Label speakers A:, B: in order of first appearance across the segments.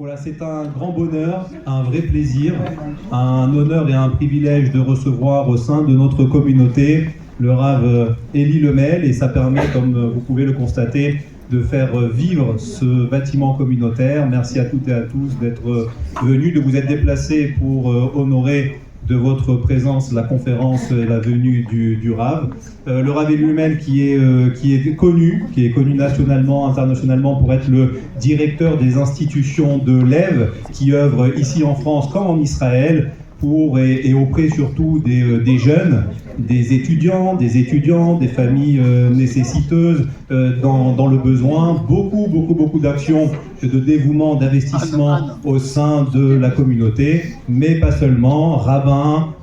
A: Voilà, c'est un grand bonheur, un vrai plaisir, un honneur et un privilège de recevoir au sein de notre communauté le Rav Elie Lemel, et ça permet, comme vous pouvez le constater, de faire vivre ce bâtiment communautaire. Merci à toutes et à tous d'être venus, de vous être déplacés pour honorer de votre présence la conférence et la venue du Rav. Le Rav Elie Lemel qui est connu nationalement, internationalement pour être le directeur des institutions de l'Ève qui œuvre ici en France comme en Israël pour et auprès surtout des jeunes, des étudiants, des familles nécessiteuses dans le besoin. Beaucoup d'actions de dévouement, d'investissement au sein de la communauté, mais pas seulement. Rabbin,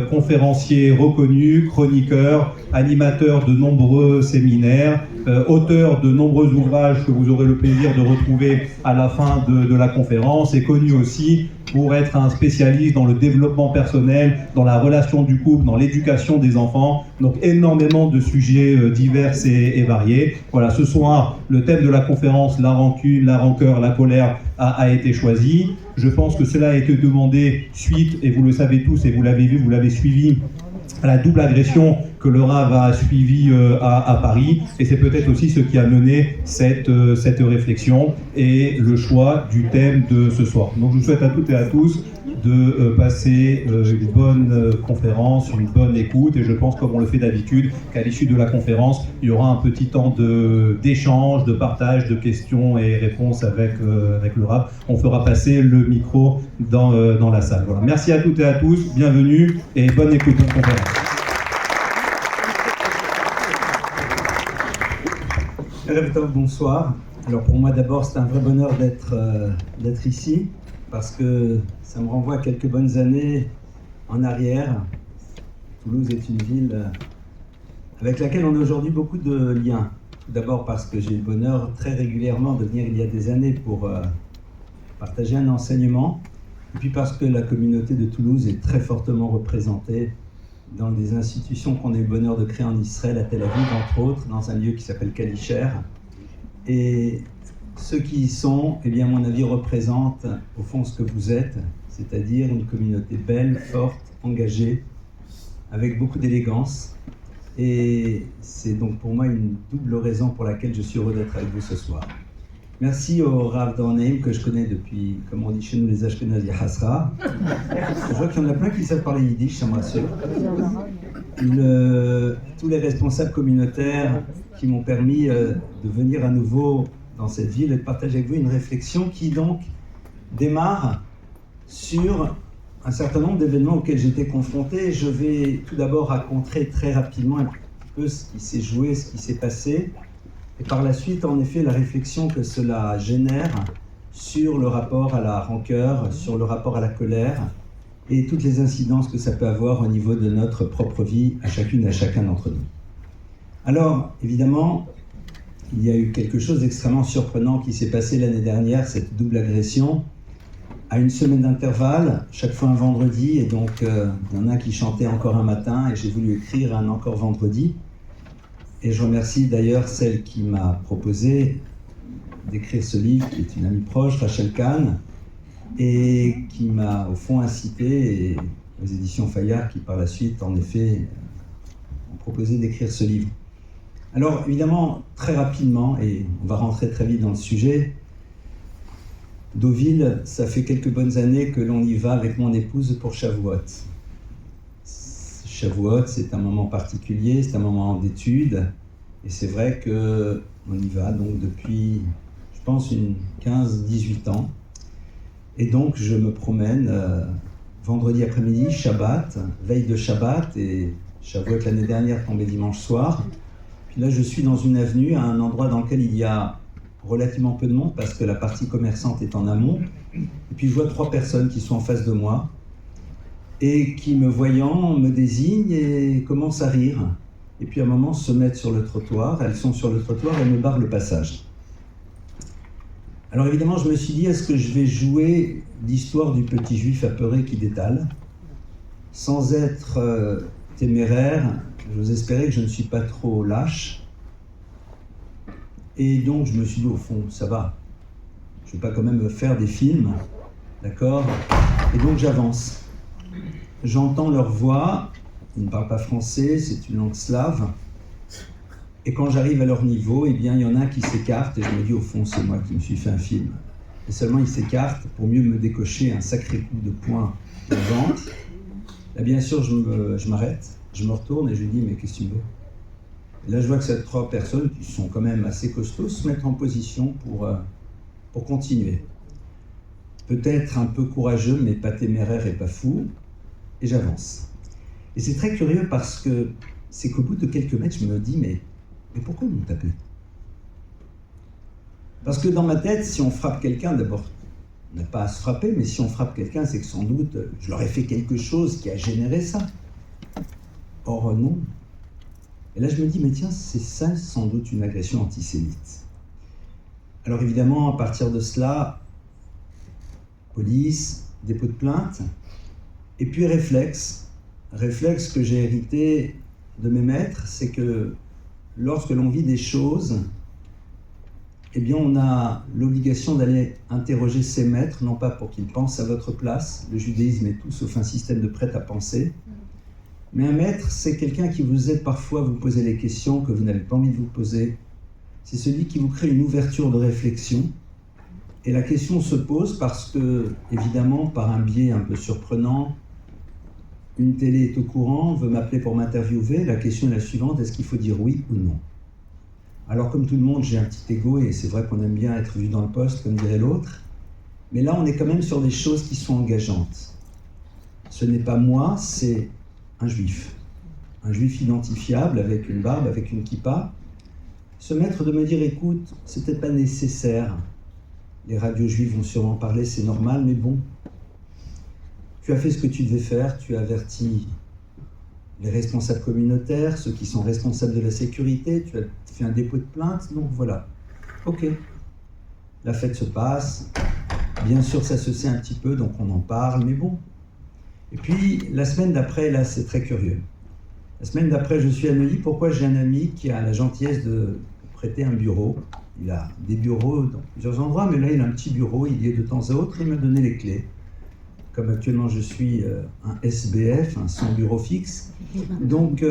A: conférencier reconnu, chroniqueur, animateur de nombreux séminaires, auteur de nombreux ouvrages que vous aurez le plaisir de retrouver à la fin de la conférence, et connu aussi pour être un spécialiste dans le développement personnel, dans la relation du couple, dans l'éducation des enfants. Donc énormément de sujets divers et variés. Voilà, ce soir, le thème de la conférence, la rancune, la rancœur, la colère, a été choisi. Je pense que cela a été demandé suite, et vous le savez tous, et vous l'avez vu, vous l'avez suivi, à la double agression que le Rav a suivie à Paris, et c'est peut-être aussi ce qui a mené cette réflexion et le choix du thème de ce soir. Donc je vous souhaite à toutes et à tous de passer une bonne conférence, une bonne écoute, et je pense, comme on le fait d'habitude, qu'à l'issue de la conférence, il y aura un petit temps d'échange, de partage, de questions et réponses avec le Rav. On fera passer le micro dans la salle. Voilà. Merci à toutes et à tous, bienvenue et bonne écoute de la conférence.
B: Bonsoir. Alors pour moi d'abord c'est un vrai bonheur d'être ici, parce que ça me renvoie à quelques bonnes années en arrière. Toulouse est une ville avec laquelle on a aujourd'hui beaucoup de liens. Tout d'abord parce que j'ai eu le bonheur très régulièrement de venir il y a des années pour partager un enseignement, et puis parce que la communauté de Toulouse est très fortement représentée dans des institutions qu'on a eu le bonheur de créer en Israël, à Tel Aviv entre autres, dans un lieu qui s'appelle Kalisher. Et ceux qui y sont, eh bien, à mon avis, représentent au fond ce que vous êtes, c'est-à-dire une communauté belle, forte, engagée, avec beaucoup d'élégance. Et c'est donc pour moi une double raison pour laquelle je suis heureux d'être avec vous ce soir. Merci au Rav Dorneim, que je connais depuis, comme on dit chez nous, les Ashkenazi Hasra. Je vois qu'il y en a plein qui savent parler yiddish, ça me rassure. Tous les responsables communautaires qui m'ont permis de venir à nouveau dans cette ville et de partager avec vous une réflexion qui donc démarre sur un certain nombre d'événements auxquels j'étais confronté. Je vais tout d'abord raconter très rapidement un petit peu ce qui s'est joué, ce qui s'est passé, et par la suite, en effet, la réflexion que cela génère sur le rapport à la rancœur, sur le rapport à la colère, et toutes les incidences que ça peut avoir au niveau de notre propre vie, à chacune et à chacun d'entre nous. Alors, évidemment, il y a eu quelque chose d'extrêmement surprenant qui s'est passé l'année dernière, cette double agression, à une semaine d'intervalle, chaque fois un vendredi, et donc il y en a qui chantaient encore un matin, et j'ai voulu écrire un encore vendredi. Et je remercie d'ailleurs celle qui m'a proposé d'écrire ce livre, qui est une amie proche, Rachel Kahn, et qui m'a au fond incité, et aux éditions Fayard, qui par la suite, en effet, ont proposé d'écrire ce livre. Alors évidemment, très rapidement, et on va rentrer très vite dans le sujet, Deauville, ça fait quelques bonnes années que l'on y va avec mon épouse pour Shavuot. Shavuot, c'est un moment particulier, c'est un moment d'étude, et c'est vrai qu'on y va donc depuis, je pense, une 15-18 ans. Et donc je me promène vendredi après-midi, Shabbat, veille de Shabbat, et Shavuot l'année dernière tombait dimanche soir. Puis là je suis dans une avenue, à un endroit dans lequel il y a relativement peu de monde, parce que la partie commerçante est en amont. Et puis je vois 3 personnes qui sont en face de moi, et qui, me voyant, me désignent et commencent à rire. Et puis à un moment se mettent sur le trottoir, elles sont sur le trottoir et me barrent le passage. Alors évidemment je me suis dit, est-ce que je vais jouer l'histoire du petit juif apeuré qui détale? Sans être téméraire, j'ose espérer que je ne suis pas trop lâche. Et donc je me suis dit, au fond, ça va. Je ne vais pas quand même faire des films, d'accord? Et donc j'avance. J'entends leur voix, ils ne parlent pas français, c'est une langue slave. Et quand j'arrive à leur niveau, eh bien, il y en a un qui s'écarte et je me dis, au fond, c'est moi qui me suis fait un film. Et seulement il s'écarte pour mieux me décocher un sacré coup de poing au ventre. Là, bien sûr, je m'arrête, je me retourne et je lui dis, mais qu'est-ce que tu veux? Et là, je vois que ces 3 personnes, qui sont quand même assez costauds, se mettent en position pour continuer. Peut-être un peu courageux, mais pas téméraire et pas fou. Et j'avance. Et c'est très curieux parce que c'est qu'au bout de quelques mètres, je me dis, mais pourquoi ils m'ont tapé? Parce que dans ma tête, si on frappe quelqu'un, d'abord, on n'a pas à se frapper, mais si on frappe quelqu'un, c'est que sans doute, je leur ai fait quelque chose qui a généré ça. Or, non. Et là, je me dis, mais tiens, c'est ça sans doute une agression antisémite. Alors évidemment, à partir de cela, police, dépôt de plainte, et puis réflexe que j'ai hérité de mes maîtres, c'est que lorsque l'on vit des choses, eh bien on a l'obligation d'aller interroger ses maîtres, non pas pour qu'ils pensent à votre place, le judaïsme est tout sauf un système de prêt-à-penser, mais un maître, c'est quelqu'un qui vous aide parfois à vous poser les questions que vous n'avez pas envie de vous poser. C'est celui qui vous crée une ouverture de réflexion. Et la question se pose parce que, évidemment, par un biais un peu surprenant, une télé est au courant, veut m'appeler pour m'interviewer. La question est la suivante, est-ce qu'il faut dire oui ou non? Alors, comme tout le monde, j'ai un petit ego et c'est vrai qu'on aime bien être vu dans le poste, comme dirait l'autre. Mais là, on est quand même sur des choses qui sont engageantes. Ce n'est pas moi, c'est un juif identifiable avec une barbe, avec une kippa, se mettre de me dire, écoute, c'est peut-être pas nécessaire, les radios juives vont sûrement parler, c'est normal, mais bon, tu as fait ce que tu devais faire, tu as averti les responsables communautaires, ceux qui sont responsables de la sécurité, tu as fait un dépôt de plainte, donc voilà, ok, la fête se passe, bien sûr ça se sait un petit peu, donc on en parle, mais bon. Et puis, la semaine d'après, là, c'est très curieux. La semaine d'après, je suis à Neuilly. Pourquoi? J'ai un ami qui a la gentillesse de prêter un bureau. Il a des bureaux dans plusieurs endroits, mais là, il a un petit bureau. Il y est de temps à autre. Il m'a donné les clés. Comme actuellement, je suis un SBF, un sans bureau fixe. Donc,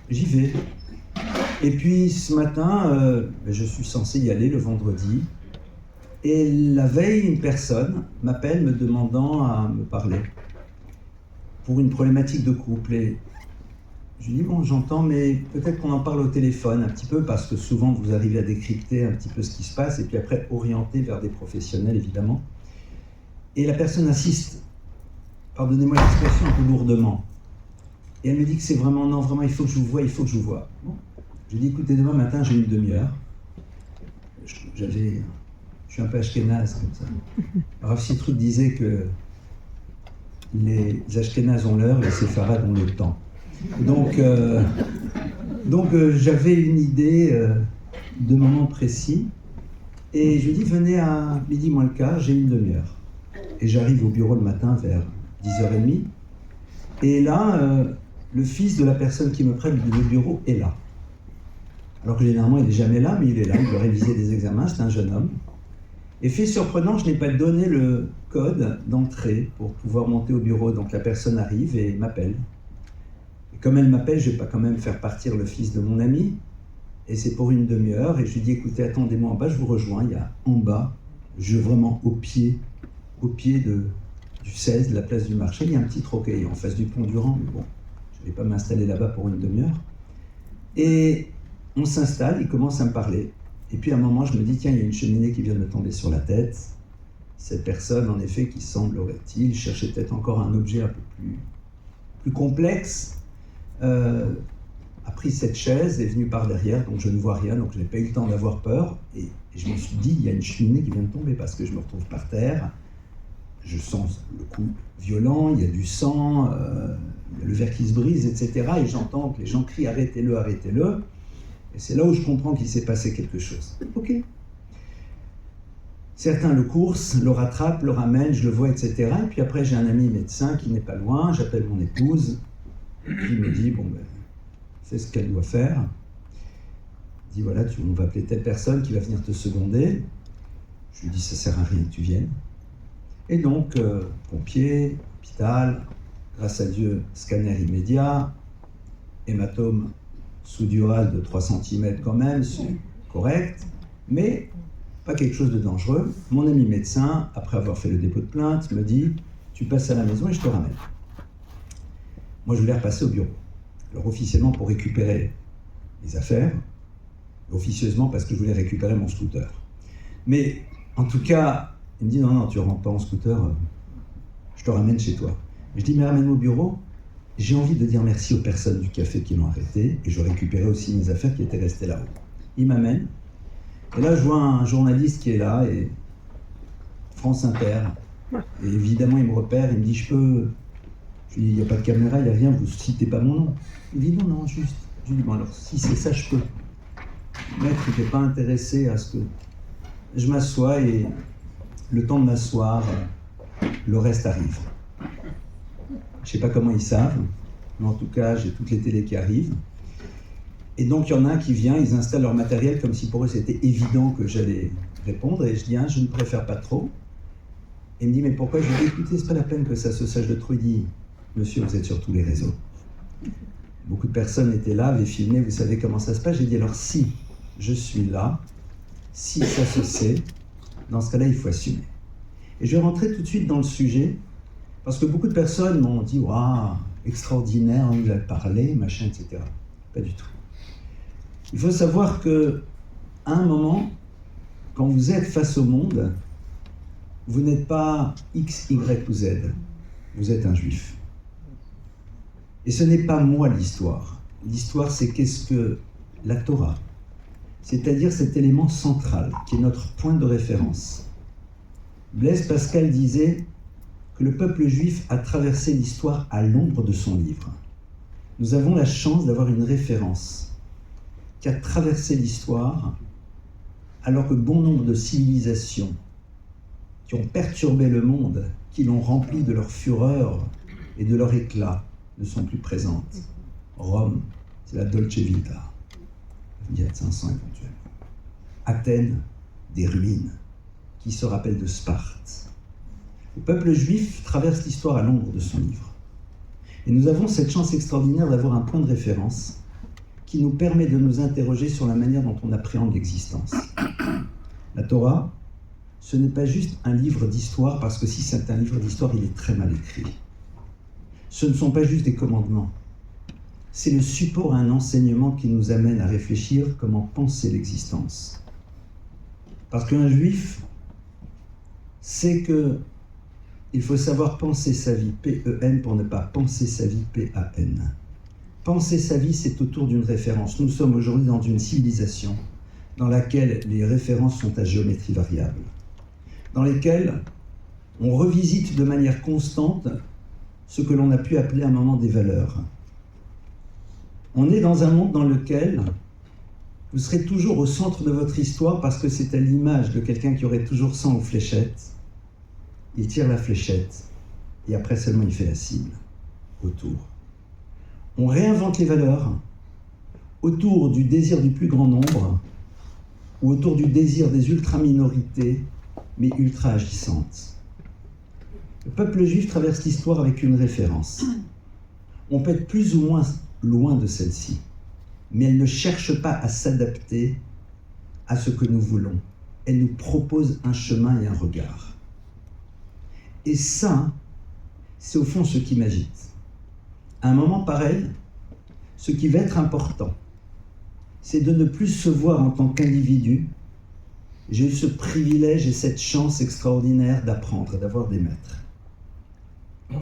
B: j'y vais. Et puis, ce matin, je suis censé y aller le vendredi. Et la veille, une personne m'appelle me demandant à me parler pour une problématique de couple. Et je lui dis, bon, j'entends, mais peut-être qu'on en parle au téléphone un petit peu, parce que souvent vous arrivez à décrypter un petit peu ce qui se passe, et puis après orienter vers des professionnels, évidemment. Et la personne insiste, pardonnez-moi l'expression, un peu lourdement. Et elle me dit que c'est vraiment, non, vraiment, il faut que je vous voie, il faut que je vous voie. Bon. Je lui dis, écoutez, demain matin, j'ai une demi-heure. Je suis un peu ashkénaze, comme ça. Rav Citroën disait que les Ashkénazes ont l'heure, les Séfarades ont le temps. Donc j'avais une idée de moment précis, et je lui dis, venez à midi moins le quart, j'ai une demi-heure. Et j'arrive au bureau le matin vers 10h30, et là, le fils de la personne qui me prête le bureau est là. Alors que généralement, il n'est jamais là, mais il est là, il doit réviser des examens, c'est un jeune homme. Et fait surprenant, je n'ai pas donné le code d'entrée pour pouvoir monter au bureau. Donc la personne arrive et m'appelle. Et comme elle m'appelle, je ne vais pas quand même faire partir le fils de mon ami. Et c'est pour une demi-heure. Et je lui dis, écoutez, attendez-moi en bas, je vous rejoins. Il y a en bas, vraiment au pied du 16, de la place du marché, il y a un petit troquet en face du pont Durand. Mais bon, je ne vais pas m'installer là-bas pour une demi-heure. Et on s'installe, il commence à me parler. Et puis à un moment, je me dis, tiens, il y a une cheminée qui vient de me tomber sur la tête. Cette personne, en effet, qui semblerait-il cherchait peut-être encore un objet un peu plus complexe, a pris cette chaise, est venue par derrière, donc je ne vois rien, donc je n'ai pas eu le temps d'avoir peur. Et je me suis dit, il y a une cheminée qui vient de tomber, parce que je me retrouve par terre. Je sens le coup violent, il y a du sang, il y a le verre qui se brise, etc. Et j'entends que les gens crient, arrêtez-le, arrêtez-le. Et c'est là où je comprends qu'il s'est passé quelque chose. Ok. Certains le coursent, le rattrapent, le ramènent, je le vois, etc. Et puis après, j'ai un ami médecin qui n'est pas loin, j'appelle mon épouse, qui me dit, bon, ben, c'est ce qu'elle doit faire. Il dit, voilà, on va appeler telle personne qui va venir te seconder. Je lui dis, ça sert à rien que tu viennes. Et donc, pompier, hôpital, grâce à Dieu, scanner immédiat, hématome sous-dural de 3 cm quand même, c'est correct, mais pas quelque chose de dangereux. Mon ami médecin, après avoir fait le dépôt de plainte, me dit, tu passes à la maison et je te ramène. Moi, je voulais repasser au bureau. Alors, officiellement, pour récupérer les affaires, officieusement parce que je voulais récupérer mon scooter. Mais, en tout cas, il me dit, non, tu ne rentres pas en scooter, je te ramène chez toi. Je dis, mais ramène-moi au bureau. J'ai envie de dire merci aux personnes du café qui l'ont arrêté, et je récupérais aussi mes affaires qui étaient restées là-haut. Il m'amène, et là, je vois un journaliste qui est là, et France Inter, et évidemment, il me repère, il me dit, je lui dis, il n'y a pas de caméra, il n'y a rien, vous ne citez pas mon nom. Il dit, non, juste. Je lui dis, bon, alors, si c'est ça, je peux. Maître n'était pas intéressé à ce que... Je m'assois, et le temps de m'asseoir, le reste arrive. Je ne sais pas comment ils savent, mais en tout cas, j'ai toutes les télés qui arrivent. Et donc, il y en a un qui vient, ils installent leur matériel comme si pour eux, c'était évident que j'allais répondre. Et je dis, je ne préfère pas trop. Et il me dit, mais pourquoi? Je lui dis, écoutez, c'est pas la peine que ça se sache de trop. Il dit, monsieur, vous êtes sur tous les réseaux. Beaucoup de personnes étaient là, avaient filmé, vous savez comment ça se passe. J'ai dit, alors si je suis là, si ça se sait, dans ce cas-là, il faut assumer. Et je vais rentrer tout de suite dans le sujet, parce que beaucoup de personnes m'ont dit, waouh, extraordinaire, on nous a parlé, machin, etc. Pas du tout. Il faut savoir que, à un moment, quand vous êtes face au monde, vous n'êtes pas X, Y ou Z. Vous êtes un juif. Et ce n'est pas moi l'histoire. L'histoire, c'est qu'est-ce que la Torah, c'est-à-dire cet élément central, qui est notre point de référence. Blaise Pascal disait que le peuple juif a traversé l'histoire à l'ombre de son livre. Nous avons la chance d'avoir une référence qui a traversé l'histoire alors que bon nombre de civilisations qui ont perturbé le monde, qui l'ont rempli de leur fureur et de leur éclat, ne sont plus présentes. Rome, c'est la Dolce Vita, il y a 500 éventuellement. Athènes, des ruines. Qui se rappelle de Sparte? Le peuple juif traverse l'histoire à l'ombre de son livre. Et nous avons cette chance extraordinaire d'avoir un point de référence qui nous permet de nous interroger sur la manière dont on appréhende l'existence. La Torah, ce n'est pas juste un livre d'histoire, parce que si c'est un livre d'histoire, il est très mal écrit. Ce ne sont pas juste des commandements. C'est le support à un enseignement qui nous amène à réfléchir comment penser l'existence. Parce qu'un juif sait qu'il faut savoir penser sa vie, P-E-N, pour ne pas penser sa vie, P-A-N. Penser sa vie, c'est autour d'une référence. Nous sommes aujourd'hui dans une civilisation dans laquelle les références sont à géométrie variable, dans lesquelles on revisite de manière constante ce que l'on a pu appeler à un moment des valeurs. On est dans un monde dans lequel vous serez toujours au centre de votre histoire parce que c'est à l'image de quelqu'un qui aurait toujours 100 aux fléchettes. Il tire la fléchette et après seulement il fait la cible autour. On réinvente les valeurs autour du désir du plus grand nombre ou autour du désir des ultra-minorités mais ultra-agissantes. Le peuple juif traverse l'histoire avec une référence. On peut être plus ou moins loin de celle-ci, mais elle ne cherche pas à s'adapter à ce que nous voulons. Elle nous propose un chemin et un regard. Et ça, c'est au fond ce qui m'agite. À un moment pareil, ce qui va être important, c'est de ne plus se voir en tant qu'individu. J'ai eu ce privilège et cette chance extraordinaire d'apprendre, d'avoir des maîtres.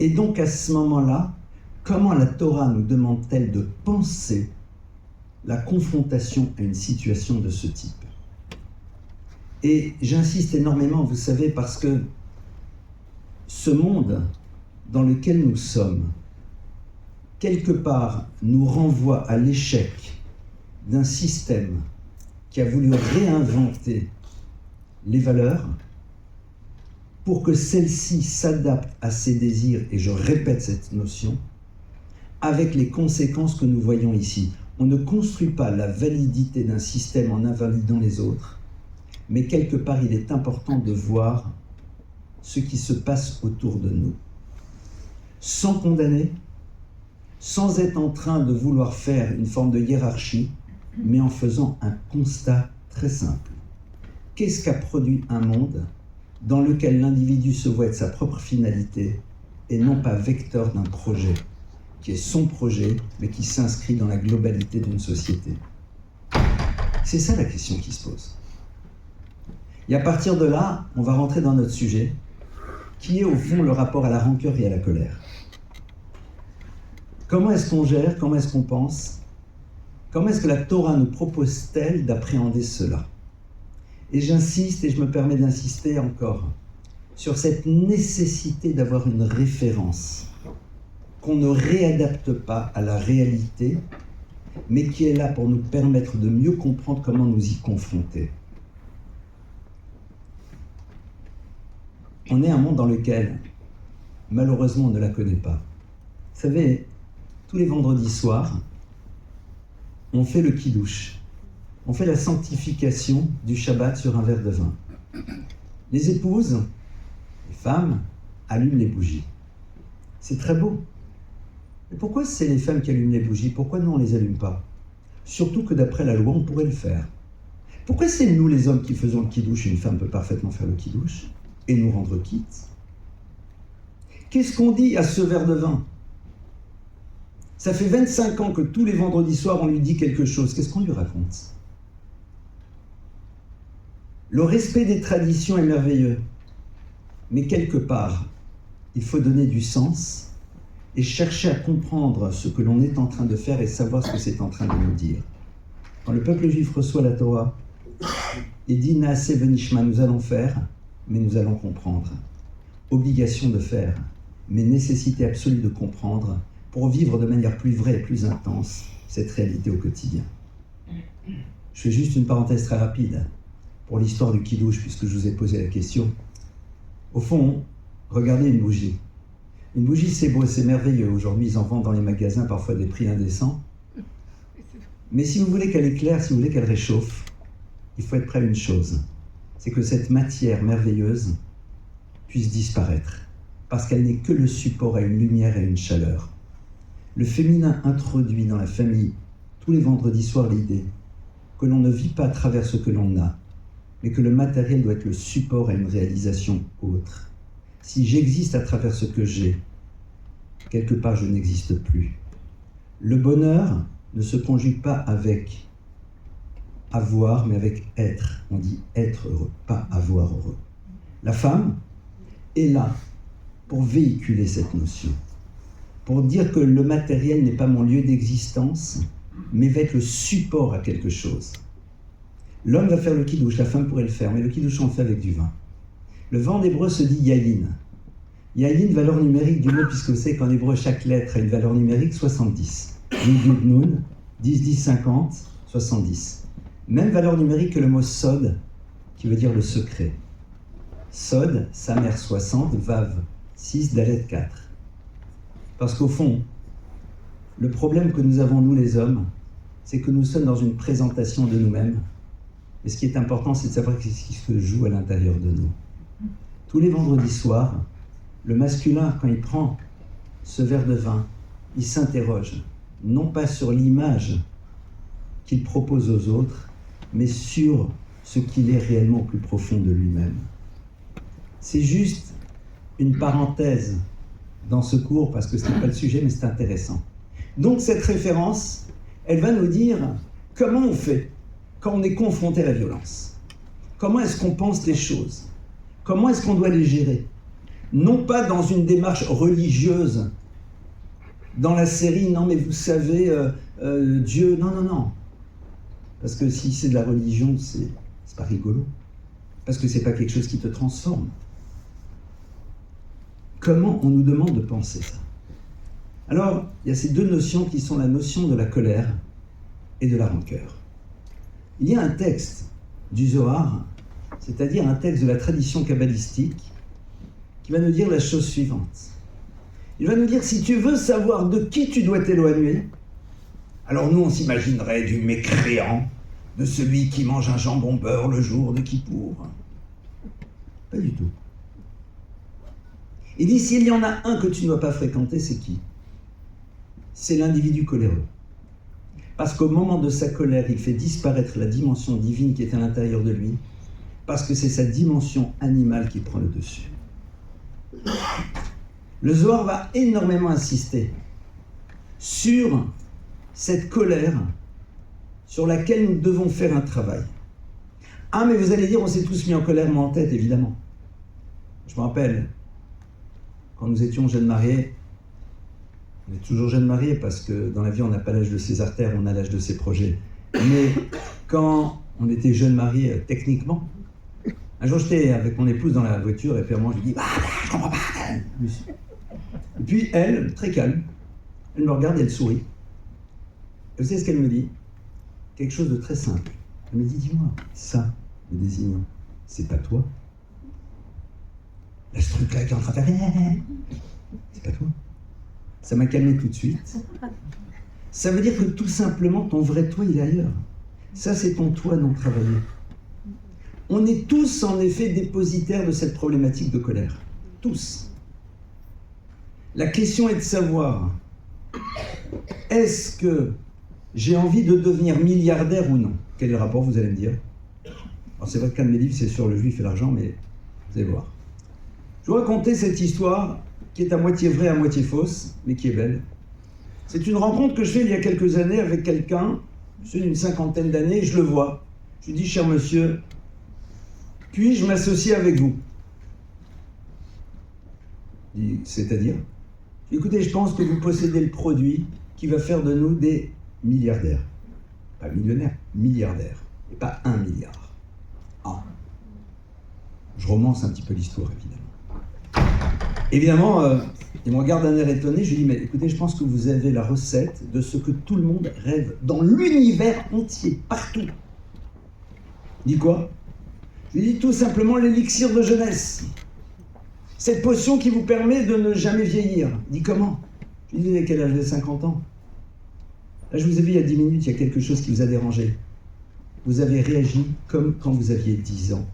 B: Et donc à ce moment-là, comment la Torah nous demande-t-elle de penser la confrontation à une situation de ce type? Et j'insiste énormément, vous savez, parce que ce monde dans lequel nous sommes, quelque part, nous renvoie à l'échec d'un système qui a voulu réinventer les valeurs pour que celles-ci s'adaptent à ses désirs, et je répète cette notion, avec les conséquences que nous voyons ici. On ne construit pas la validité d'un système en invalidant les autres, mais quelque part, il est important de voir ce qui se passe autour de nous, sans condamner, sans être en train de vouloir faire une forme de hiérarchie, mais en faisant un constat très simple. Qu'est-ce qu'a produit un monde dans lequel l'individu se voit être sa propre finalité et non pas vecteur d'un projet, qui est son projet, mais qui s'inscrit dans la globalité d'une société? C'est ça la question qui se pose. Et à partir de là, on va rentrer dans notre sujet, qui est au fond le rapport à la rancœur et à la colère. Comment est-ce qu'on gère, comment est-ce qu'on pense, comment est-ce que la Torah nous propose-t-elle d'appréhender cela? Et j'insiste, et je me permets d'insister encore, sur cette nécessité d'avoir une référence qu'on ne réadapte pas à la réalité, mais qui est là pour nous permettre de mieux comprendre comment nous y confronter. On est un monde dans lequel, malheureusement, on ne la connaît pas. Vous savez, tous les vendredis soirs, on fait le kiddush. On fait la sanctification du Shabbat sur un verre de vin. Les épouses, les femmes, allument les bougies. C'est très beau. Mais pourquoi c'est les femmes qui allument les bougies? Pourquoi nous, on ne les allume pas? Surtout que d'après la loi, on pourrait le faire. Pourquoi c'est nous, les hommes, qui faisons le kiddush? Une femme peut parfaitement faire le kiddush et nous rendre quittes. Qu'est-ce qu'on dit à ce verre de vin? Ça fait 25 ans que tous les vendredis soirs, on lui dit quelque chose. Qu'est-ce qu'on lui raconte? Le respect des traditions est merveilleux. Mais quelque part, il faut donner du sens et chercher à comprendre ce que l'on est en train de faire et savoir ce que c'est en train de nous dire. Quand le peuple juif reçoit la Torah, il dit « Naaseh venishma » nous allons faire, mais nous allons comprendre. Obligation de faire, mais nécessité absolue de comprendre pour vivre de manière plus vraie et plus intense cette réalité au quotidien. Je fais juste une parenthèse très rapide pour l'histoire du kiddush, puisque je vous ai posé la question. Au fond, regardez une bougie. Une bougie, c'est beau, c'est merveilleux. Aujourd'hui, ils en vendent dans les magasins parfois des prix indécents. Mais si vous voulez qu'elle éclaire, si vous voulez qu'elle réchauffe, il faut être prêt à une chose. C'est que cette matière merveilleuse puisse disparaître. Parce qu'elle n'est que le support à une lumière et à une chaleur. Le féminin introduit dans la famille, tous les vendredis soirs, l'idée que l'on ne vit pas à travers ce que l'on a, mais que le matériel doit être le support à une réalisation autre. Si j'existe à travers ce que j'ai, quelque part je n'existe plus. Le bonheur ne se conjugue pas avec avoir, mais avec être. On dit être heureux, pas avoir heureux. La femme est là pour véhiculer cette notion, pour dire que le matériel n'est pas mon lieu d'existence, mais va être le support à quelque chose. L'homme va faire le kiddush, la femme pourrait le faire, mais le kiddush on le fait avec du vin. Le vin en hébreu se dit yayin. Yayin, valeur numérique du mot, puisque vous savez qu'en hébreu, chaque lettre a une valeur numérique 70. Nun, 10, 10, 50, 70. Même valeur numérique que le mot sod, qui veut dire le secret. Sod, sa mère 60, vav 6, dalet 4. Parce qu'au fond, le problème que nous avons, nous les hommes, c'est que nous sommes dans une présentation de nous-mêmes. Et ce qui est important, c'est de savoir ce qui se joue à l'intérieur de nous. Tous les vendredis soirs, le masculin, quand il prend ce verre de vin, il s'interroge, non pas sur l'image qu'il propose aux autres, mais sur ce qu'il est réellement au plus profond de lui-même. C'est juste une parenthèse dans ce cours, parce que ce n'est pas le sujet, mais c'est intéressant. Donc cette référence, elle va nous dire comment on fait quand on est confronté à la violence. Comment est-ce qu'on pense les choses? Comment est-ce qu'on doit les gérer? Non pas dans une démarche religieuse, dans la série « Non mais vous savez, Dieu… » Non, non, non. Parce que si c'est de la religion, c'est pas rigolo. Parce que c'est pas quelque chose qui te transforme. Comment on nous demande de penser ça? Alors, il y a ces deux notions qui sont la notion de la colère et de la rancœur. Il y a un texte du Zohar, c'est-à-dire un texte de la tradition kabbalistique, qui va nous dire la chose suivante. Il va nous dire, si tu veux savoir de qui tu dois t'éloigner, alors nous on s'imaginerait du mécréant, de celui qui mange un jambon beurre le jour de Kippour. Pas du tout. Il dit, s'il y en a un que tu ne dois pas fréquenter, c'est qui? C'est l'individu coléreux. Parce qu'au moment de sa colère, il fait disparaître la dimension divine qui est à l'intérieur de lui, parce que c'est sa dimension animale qui prend le dessus. Le Zohar va énormément insister sur cette colère sur laquelle nous devons faire un travail. Ah, mais vous allez dire, on s'est tous mis en colère, moi en tête, évidemment. Je me rappelle, quand nous étions jeunes mariés, on est toujours jeunes mariés parce que dans la vie, on n'a pas l'âge de ses artères, on a l'âge de ses projets. Mais quand on était jeunes mariés, techniquement, un jour, j'étais avec mon épouse dans la voiture et puis à un moment, je lui dis je comprends pas. Et puis elle, très calme, elle me regarde et elle sourit. Et vous savez ce qu'elle me dit? Quelque chose de très simple. Elle me dit, dis-moi, ça, le désignant, c'est pas toi? Là, ce truc-là qui est en train de faire, c'est pas toi? Ça m'a calmé tout de suite. Ça veut dire que tout simplement, ton vrai toi, il est ailleurs. Ça, c'est ton toi non travaillé. On est tous, en effet, dépositaires de cette problématique de colère. Tous. La question est de savoir, est-ce que j'ai envie de devenir milliardaire ou non? Quel est le rapport, vous allez me dire? Alors c'est vrai que qu'un de mes livres, c'est sur le juif et l'argent, mais vous allez voir. Je vais vous raconter cette histoire qui est à moitié vraie, à moitié fausse, mais qui est belle. C'est une rencontre que je fais il y a quelques années avec quelqu'un, monsieur d'une 50aine d'années, et je le vois. Je lui dis, cher monsieur, puis-je m'associer avec vous? Il dit, c'est-à-dire? Je dis, écoutez, je pense que vous possédez le produit qui va faire de nous des milliardaires. Pas millionnaires, milliardaires. Et pas 1 milliard. Ah. Je romance un petit peu l'histoire, évidemment. Évidemment, il me regarde d'un air étonné, je lui dis, mais écoutez, je pense que vous avez la recette de ce que tout le monde rêve dans l'univers entier, partout. Il dit quoi? Je lui dis tout simplement l'élixir de jeunesse. Cette potion qui vous permet de ne jamais vieillir. Il dit comment? Je lui dis, vous avez quel âge? Vous avez 50 ans. Là, je vous ai vu il y a 10 minutes, il y a quelque chose qui vous a dérangé. Vous avez réagi comme quand vous aviez 10 ans.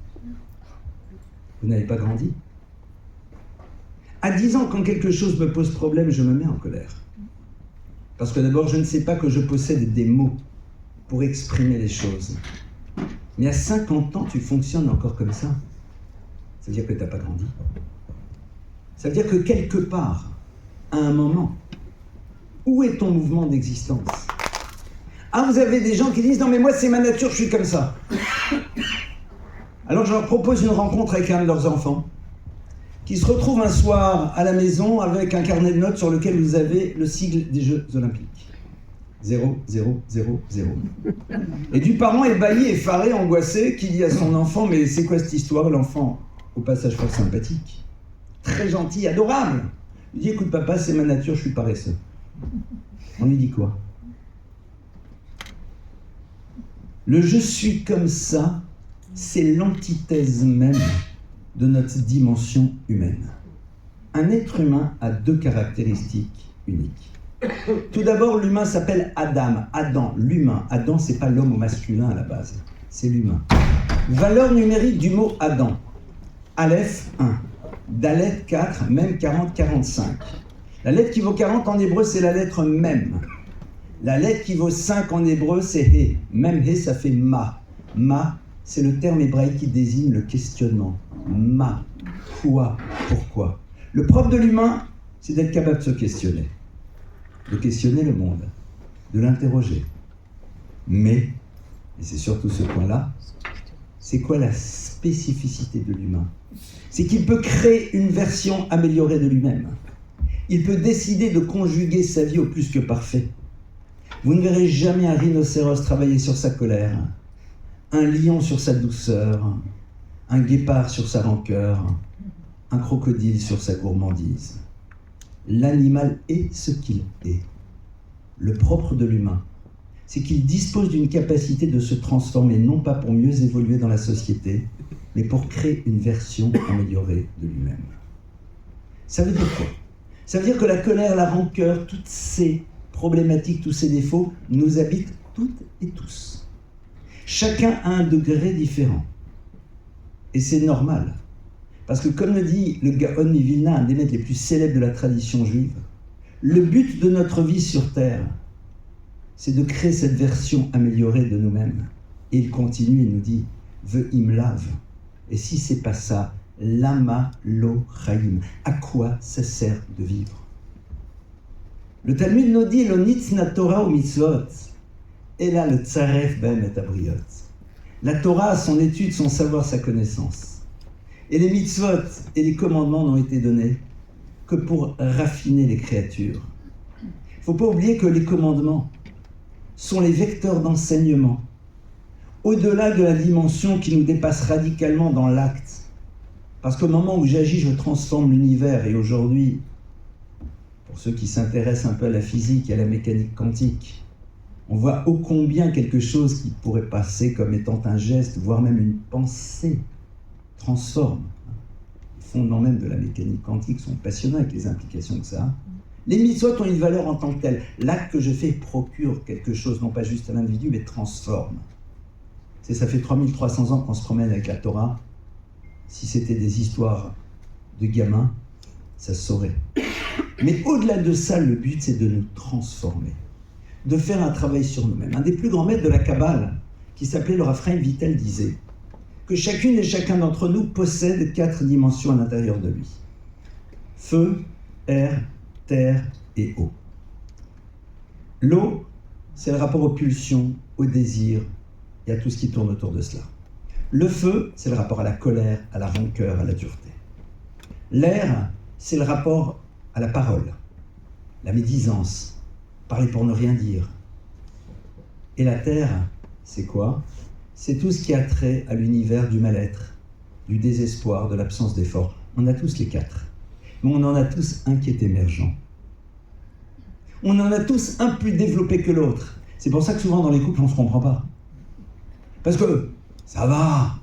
B: Vous n'avez pas grandi. À 10 ans, quand quelque chose me pose problème, je me mets en colère. Parce que d'abord, je ne sais pas que je possède des mots pour exprimer les choses. Mais à 50 ans, tu fonctionnes encore comme ça. Ça veut dire que tu n'as pas grandi. Ça veut dire que quelque part, à un moment, où est ton mouvement d'existence? Ah, vous avez des gens qui disent « Non, mais moi, c'est ma nature, je suis comme ça. » Alors, je leur propose une rencontre avec un de leurs enfants qui se retrouve un soir à la maison avec un carnet de notes sur lequel vous avez le sigle des Jeux Olympiques. 0, 0, 0, 0. Et du parent ébahi, effaré, angoissé, qui dit à son enfant « Mais c'est quoi cette histoire ?» L'enfant, au passage fort sympathique, très gentil, adorable, il dit « Écoute papa, c'est ma nature, je suis paresseux. » On lui dit quoi? Le « je suis comme ça », c'est l'antithèse même de notre dimension humaine. Un être humain a 2 caractéristiques uniques. Tout d'abord, l'humain s'appelle Adam, Adam, l'humain. Adam, c'est pas l'homme au masculin à la base, c'est l'humain. Valeur numérique du mot Adam. Aleph, 1. Dalet, 4, même 40, 45. La lettre qui vaut 40 en hébreu, c'est la lettre Mem. La lettre qui vaut 5 en hébreu, c'est He. Même He, ça fait Ma. Ma, c'est le terme hébraïque qui désigne le questionnement. Ma, quoi, pourquoi. Le propre de l'humain, c'est d'être capable de se questionner. De questionner le monde, de l'interroger. Mais, et c'est surtout ce point-là, c'est quoi la spécificité de l'humain? C'est qu'il peut créer une version améliorée de lui-même. Il peut décider de conjuguer sa vie au plus que parfait. Vous ne verrez jamais un rhinocéros travailler sur sa colère, un lion sur sa douceur, un guépard sur sa rancœur, un crocodile sur sa gourmandise. L'animal est ce qu'il est. Le propre de l'humain, c'est qu'il dispose d'une capacité de se transformer, non pas pour mieux évoluer dans la société, mais pour créer une version améliorée de lui-même. Ça veut dire quoi? Ça veut dire que la colère, la rancœur, toutes ces problématiques, tous ces défauts, nous habitent toutes et tous. Chacun a un degré différent. Et c'est normal. Parce que comme le dit le Gaon Mivilna, un des maîtres les plus célèbres de la tradition juive, le but de notre vie sur Terre, c'est de créer cette version améliorée de nous-mêmes. Et il continue, il nous dit, Ve'im lav. Et si c'est pas ça, lama lo chaim. À quoi ça sert de vivre? Le Talmud nous dit, lo nitzna Torah ou mitzvot, et là le tzaref ben et abriot. La Torah, son étude, son savoir, sa connaissance. Et les mitzvot et les commandements n'ont été donnés que pour raffiner les créatures. Il ne faut pas oublier que les commandements sont les vecteurs d'enseignement, au-delà de la dimension qui nous dépasse radicalement dans l'acte. Parce qu'au moment où j'agis, je transforme l'univers. Et aujourd'hui, pour ceux qui s'intéressent un peu à la physique et à la mécanique quantique, on voit ô combien quelque chose qui pourrait passer comme étant un geste, voire même une pensée, transforme. Les fondements même de la mécanique quantique sont passionnants avec les implications que ça a. Les mitzvot ont une valeur en tant que telle. L'acte que je fais procure quelque chose, non pas juste à l'individu, mais transforme. Ça fait 3300 ans qu'on se promène avec la Torah. Si c'était des histoires de gamins, ça se saurait. Mais au-delà de ça, le but, c'est de nous transformer, de faire un travail sur nous-mêmes. Un des plus grands maîtres de la Kabbale, qui s'appelait le Raphaël Vittel, disait que chacune et chacun d'entre nous possède 4 dimensions à l'intérieur de lui. Feu, air, terre et eau. L'eau, c'est le rapport aux pulsions, aux désirs et à tout ce qui tourne autour de cela. Le feu, c'est le rapport à la colère, à la rancœur, à la dureté. L'air, c'est le rapport à la parole, la médisance, parler pour ne rien dire. Et la terre, c'est quoi? C'est tout ce qui a trait à l'univers du mal-être, du désespoir, de l'absence d'effort. On a tous les 4. Mais on en a tous un qui est émergent. On en a tous un plus développé que l'autre. C'est pour ça que souvent dans les couples, on ne se comprend pas. Parce que, ça va,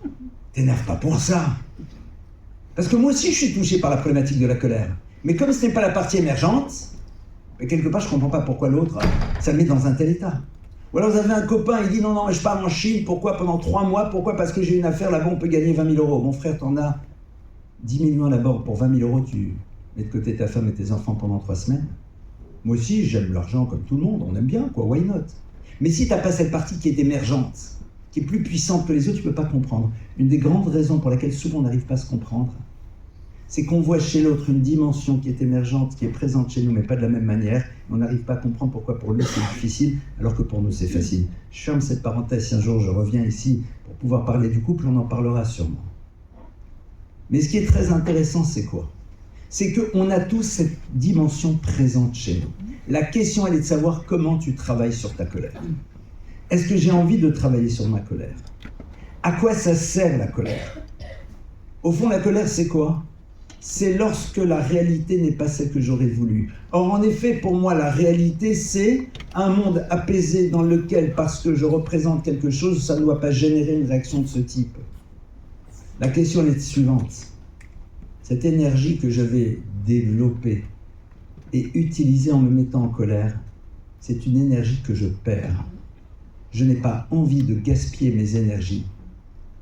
B: t'énerve pas pour ça. Parce que moi aussi, je suis touché par la problématique de la colère. Mais comme ce n'est pas la partie émergente, quelque part, je ne comprends pas pourquoi l'autre, ça le met dans un tel état. Ou alors vous avez un copain, il dit non, mais je pars en Chine, pourquoi pendant 3 mois? Pourquoi? Parce que j'ai une affaire, là-bas, on peut gagner 20 000 euros. Mon frère, t'en as 10 millions là-bas, pour 20 000 euros, tu mets de côté ta femme et tes enfants pendant 3 semaines. Moi aussi, j'aime l'argent comme tout le monde, on aime bien, quoi, why not? Mais si t'as pas cette partie qui est émergente, qui est plus puissante que les autres, tu peux pas comprendre. Une des grandes raisons pour laquelle souvent on n'arrive pas à se comprendre, c'est qu'on voit chez l'autre une dimension qui est émergente, qui est présente chez nous, mais pas de la même manière. On n'arrive pas à comprendre pourquoi pour lui c'est difficile, alors que pour nous c'est facile. Je ferme cette parenthèse, si un jour je reviens ici pour pouvoir parler du couple, on en parlera sûrement. Mais ce qui est très intéressant, c'est quoi? C'est qu'on a tous cette dimension présente chez nous. La question, elle est de savoir comment tu travailles sur ta colère. Est-ce que j'ai envie de travailler sur ma colère? À quoi ça sert la colère? Au fond, la colère, c'est quoi? C'est lorsque la réalité n'est pas celle que j'aurais voulu. Or, en effet, pour moi, la réalité, c'est un monde apaisé dans lequel, parce que je représente quelque chose, ça ne doit pas générer une réaction de ce type. La question est suivante. Cette énergie que je vais développer et utiliser en me mettant en colère, c'est une énergie que je perds. Je n'ai pas envie de gaspiller mes énergies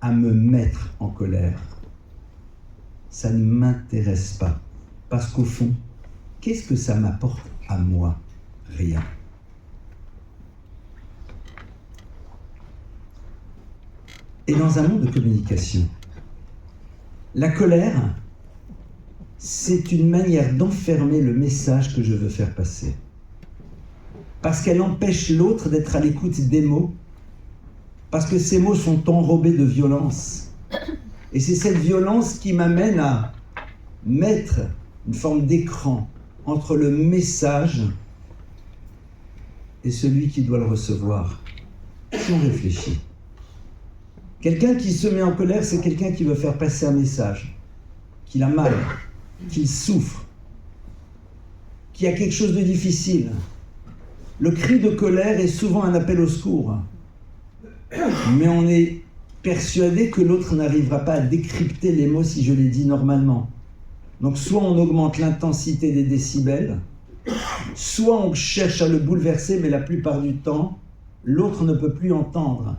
B: à me mettre en colère. Ça ne m'intéresse pas. Parce qu'au fond, qu'est-ce que ça m'apporte à moi? Rien. Et dans un monde de communication, la colère, c'est une manière d'enfermer le message que je veux faire passer. Parce qu'elle empêche l'autre d'être à l'écoute des mots, parce que ces mots sont enrobés de violence. Et c'est cette violence qui m'amène à mettre une forme d'écran entre le message et celui qui doit le recevoir. Si on réfléchit. Quelqu'un qui se met en colère, c'est quelqu'un qui veut faire passer un message, qu'il a mal, qu'il souffre, qu'il y a quelque chose de difficile. Le cri de colère est souvent un appel au secours. Mais on est persuadé que l'autre n'arrivera pas à décrypter les mots si je les dis normalement. Donc soit on augmente l'intensité des décibels, soit on cherche à le bouleverser, mais la plupart du temps, l'autre ne peut plus entendre.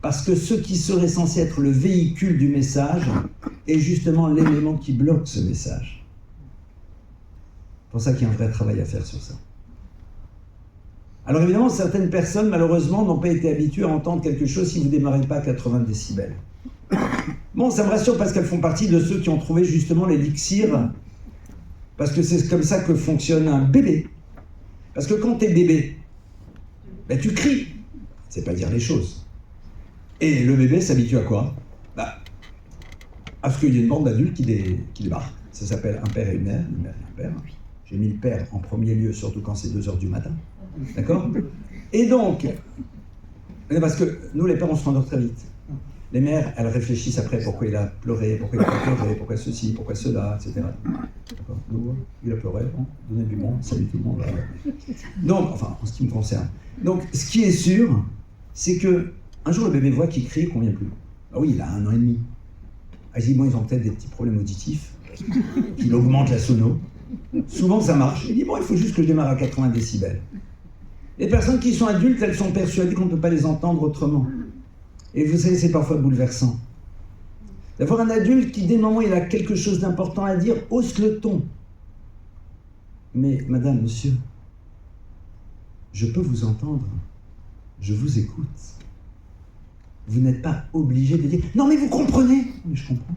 B: Parce que ce qui serait censé être le véhicule du message est justement l'élément qui bloque ce message. C'est pour ça qu'il y a un vrai travail à faire sur ça. Alors évidemment, certaines personnes, malheureusement, n'ont pas été habituées à entendre quelque chose si vous ne démarrez pas à 80 décibels. Bon, ça me rassure parce qu'elles font partie de ceux qui ont trouvé justement l'élixir, parce que c'est comme ça que fonctionne un bébé. Parce que quand t'es bébé, ben tu cries, c'est pas dire les choses. Et le bébé s'habitue à quoi? À ce qu'il y ait une bande d'adultes qui débarquent. Ça s'appelle un père et une mère et un père. J'ai mis le père en premier lieu, surtout quand c'est 2h du matin. D'accord? Et donc, parce que nous les pères on se rendort très vite. Les mères, elles réfléchissent après pourquoi il a pleuré, pourquoi il a pas pleuré, pourquoi ceci, pourquoi cela, etc. D'accord? Il a pleuré, bon, donnez du bon, salut tout le monde. Donc, enfin, en ce qui me concerne. Donc, ce qui est sûr, c'est que un jour le bébé voit qu'il crie et qu'on vient plus. Ah oui, il a 1 an et demi. Ah, je dis, bon, ils ont peut-être des petits problèmes auditifs, qu'il augmente la sono. Souvent, ça marche. Il dit, bon, il faut juste que je démarre à 80 décibels. Les personnes qui sont adultes, elles sont persuadées qu'on ne peut pas les entendre autrement. Et vous savez, c'est parfois bouleversant. D'avoir un adulte qui, dès le moment où il a quelque chose d'important à dire, hausse le ton. Mais, madame, monsieur, je peux vous entendre. Je vous écoute. Vous n'êtes pas obligé de dire « Non, mais vous comprenez !» Mais je comprends.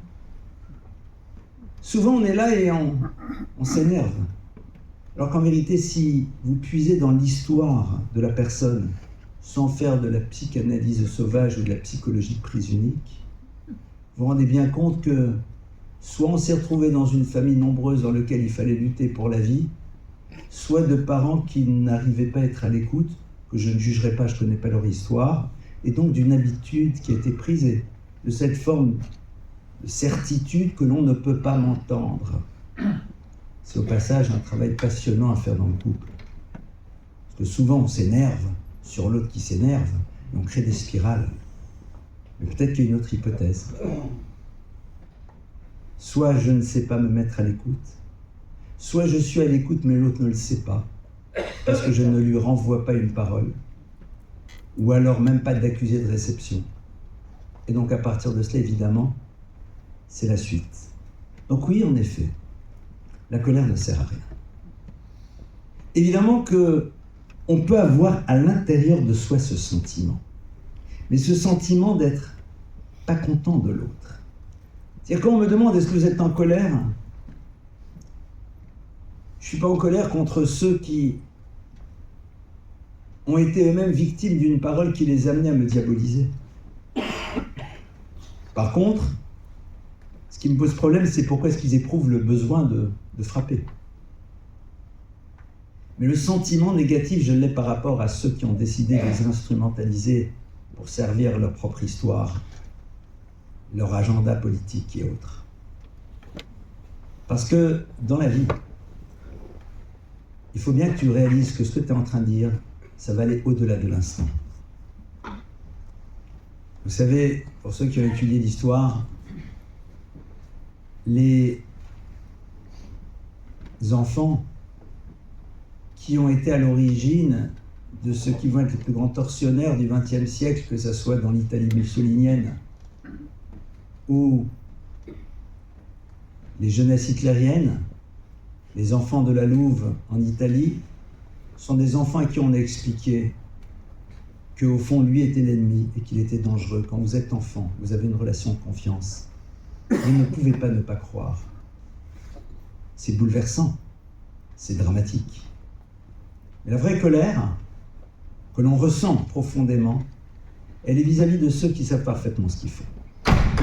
B: Souvent, on est là et on s'énerve. Alors qu'en vérité, si vous puisez dans l'histoire de la personne sans faire de la psychanalyse sauvage ou de la psychologie de prise unique, vous vous rendez bien compte que soit on s'est retrouvé dans une famille nombreuse dans laquelle il fallait lutter pour la vie, soit de parents qui n'arrivaient pas à être à l'écoute, que je ne jugerai pas, je ne connais pas leur histoire, et donc d'une habitude qui a été prise et de cette forme de certitude que l'on ne peut pas m'entendre. C'est au passage un travail passionnant à faire dans le couple. Parce que souvent on s'énerve sur l'autre qui s'énerve, et on crée des spirales. Mais peut-être qu'il y a une autre hypothèse. Soit je ne sais pas me mettre à l'écoute, soit je suis à l'écoute mais l'autre ne le sait pas, parce que je ne lui renvoie pas une parole, ou alors même pas d'accusé de réception. Et donc à partir de cela, évidemment, c'est la suite. Donc oui, en effet, la colère ne sert à rien. Évidemment qu'on peut avoir à l'intérieur de soi ce sentiment, mais ce sentiment d'être pas content de l'autre. C'est-à-dire quand on me demande est-ce que vous êtes en colère, je ne suis pas en colère contre ceux qui ont été eux-mêmes victimes d'une parole qui les amenait à me diaboliser. Par contre, ce qui me pose problème, c'est pourquoi est-ce qu'ils éprouvent le besoin de frapper. Mais le sentiment négatif, je l'ai par rapport à ceux qui ont décidé de les instrumentaliser pour servir leur propre histoire, leur agenda politique et autres. Parce que dans la vie, il faut bien que tu réalises que ce que tu es en train de dire, ça va aller au-delà de l'instant. Vous savez, pour ceux qui ont étudié l'histoire, les enfants qui ont été à l'origine de ceux qui vont être les plus grands tortionnaires du XXe siècle, que ce soit dans l'Italie mussolinienne ou les jeunesses hitlériennes, les enfants de la Louve en Italie, sont des enfants à qui on a expliqué qu'au fond, lui était l'ennemi et qu'il était dangereux. Quand vous êtes enfant, vous avez une relation de confiance. Vous ne pouvez pas ne pas croire. C'est bouleversant, c'est dramatique. Mais la vraie colère, que l'on ressent profondément, elle est vis-à-vis de ceux qui savent parfaitement ce qu'ils font.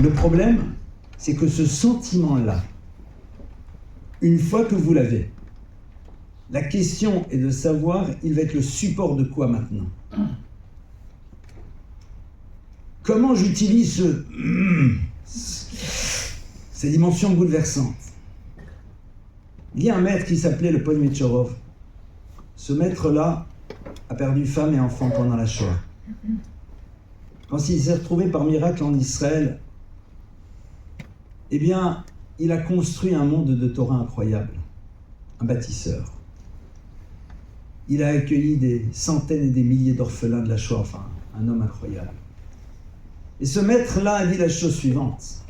B: Le problème, c'est que ce sentiment-là, une fois que vous l'avez, la question est de savoir, il va être le support de quoi maintenant? Comment j'utilise ces dimensions bouleversantes? Il y a un maître qui s'appelait le Paul Mitchorov. Ce maître-là a perdu femme et enfant pendant la Shoah. Quand il s'est retrouvé par miracle en Israël, eh bien, il a construit un monde de Torah incroyable, un bâtisseur. Il a accueilli des centaines et des milliers d'orphelins de la Shoah, enfin, un homme incroyable. Et ce maître-là a dit la chose suivante.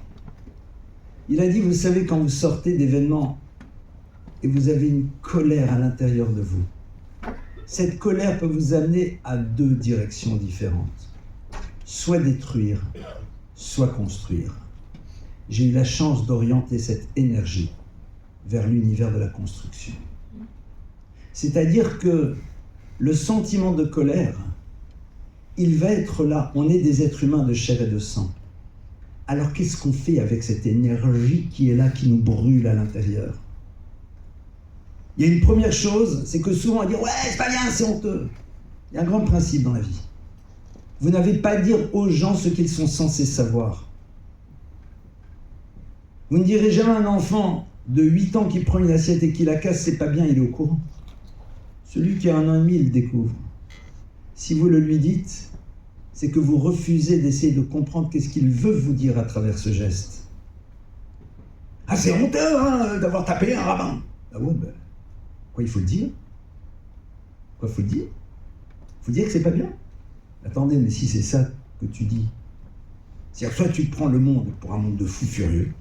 B: Il a dit, vous savez, quand vous sortez d'événements et vous avez une colère à l'intérieur de vous, cette colère peut vous amener à deux directions différentes. Soit détruire, soit construire. J'ai eu la chance d'orienter cette énergie vers l'univers de la construction. C'est-à-dire que le sentiment de colère, il va être là. On est des êtres humains de chair et de sang. Alors qu'est-ce qu'on fait avec cette énergie qui est là, qui nous brûle à l'intérieur? Il y a une première chose, c'est que souvent on dit « Ouais, c'est pas bien, c'est honteux ». Il y a un grand principe dans la vie. Vous n'avez pas à dire aux gens ce qu'ils sont censés savoir. Vous ne direz jamais à un enfant de 8 ans qui prend une assiette et qui la casse, c'est pas bien, il est au courant. Celui qui a 1 an et demi, il le découvre. Si vous le lui dites, c'est que vous refusez d'essayer de comprendre qu'est-ce qu'il veut vous dire à travers ce geste. Ah, c'est honteux hein, d'avoir tapé un rabbin. Ah ouais, ben, quoi, il faut le dire? Quoi, il faut le dire? Il faut dire que c'est pas bien? Attendez, mais si c'est ça que tu dis, c'est-à-dire soit tu te prends le monde pour un monde de fous furieux,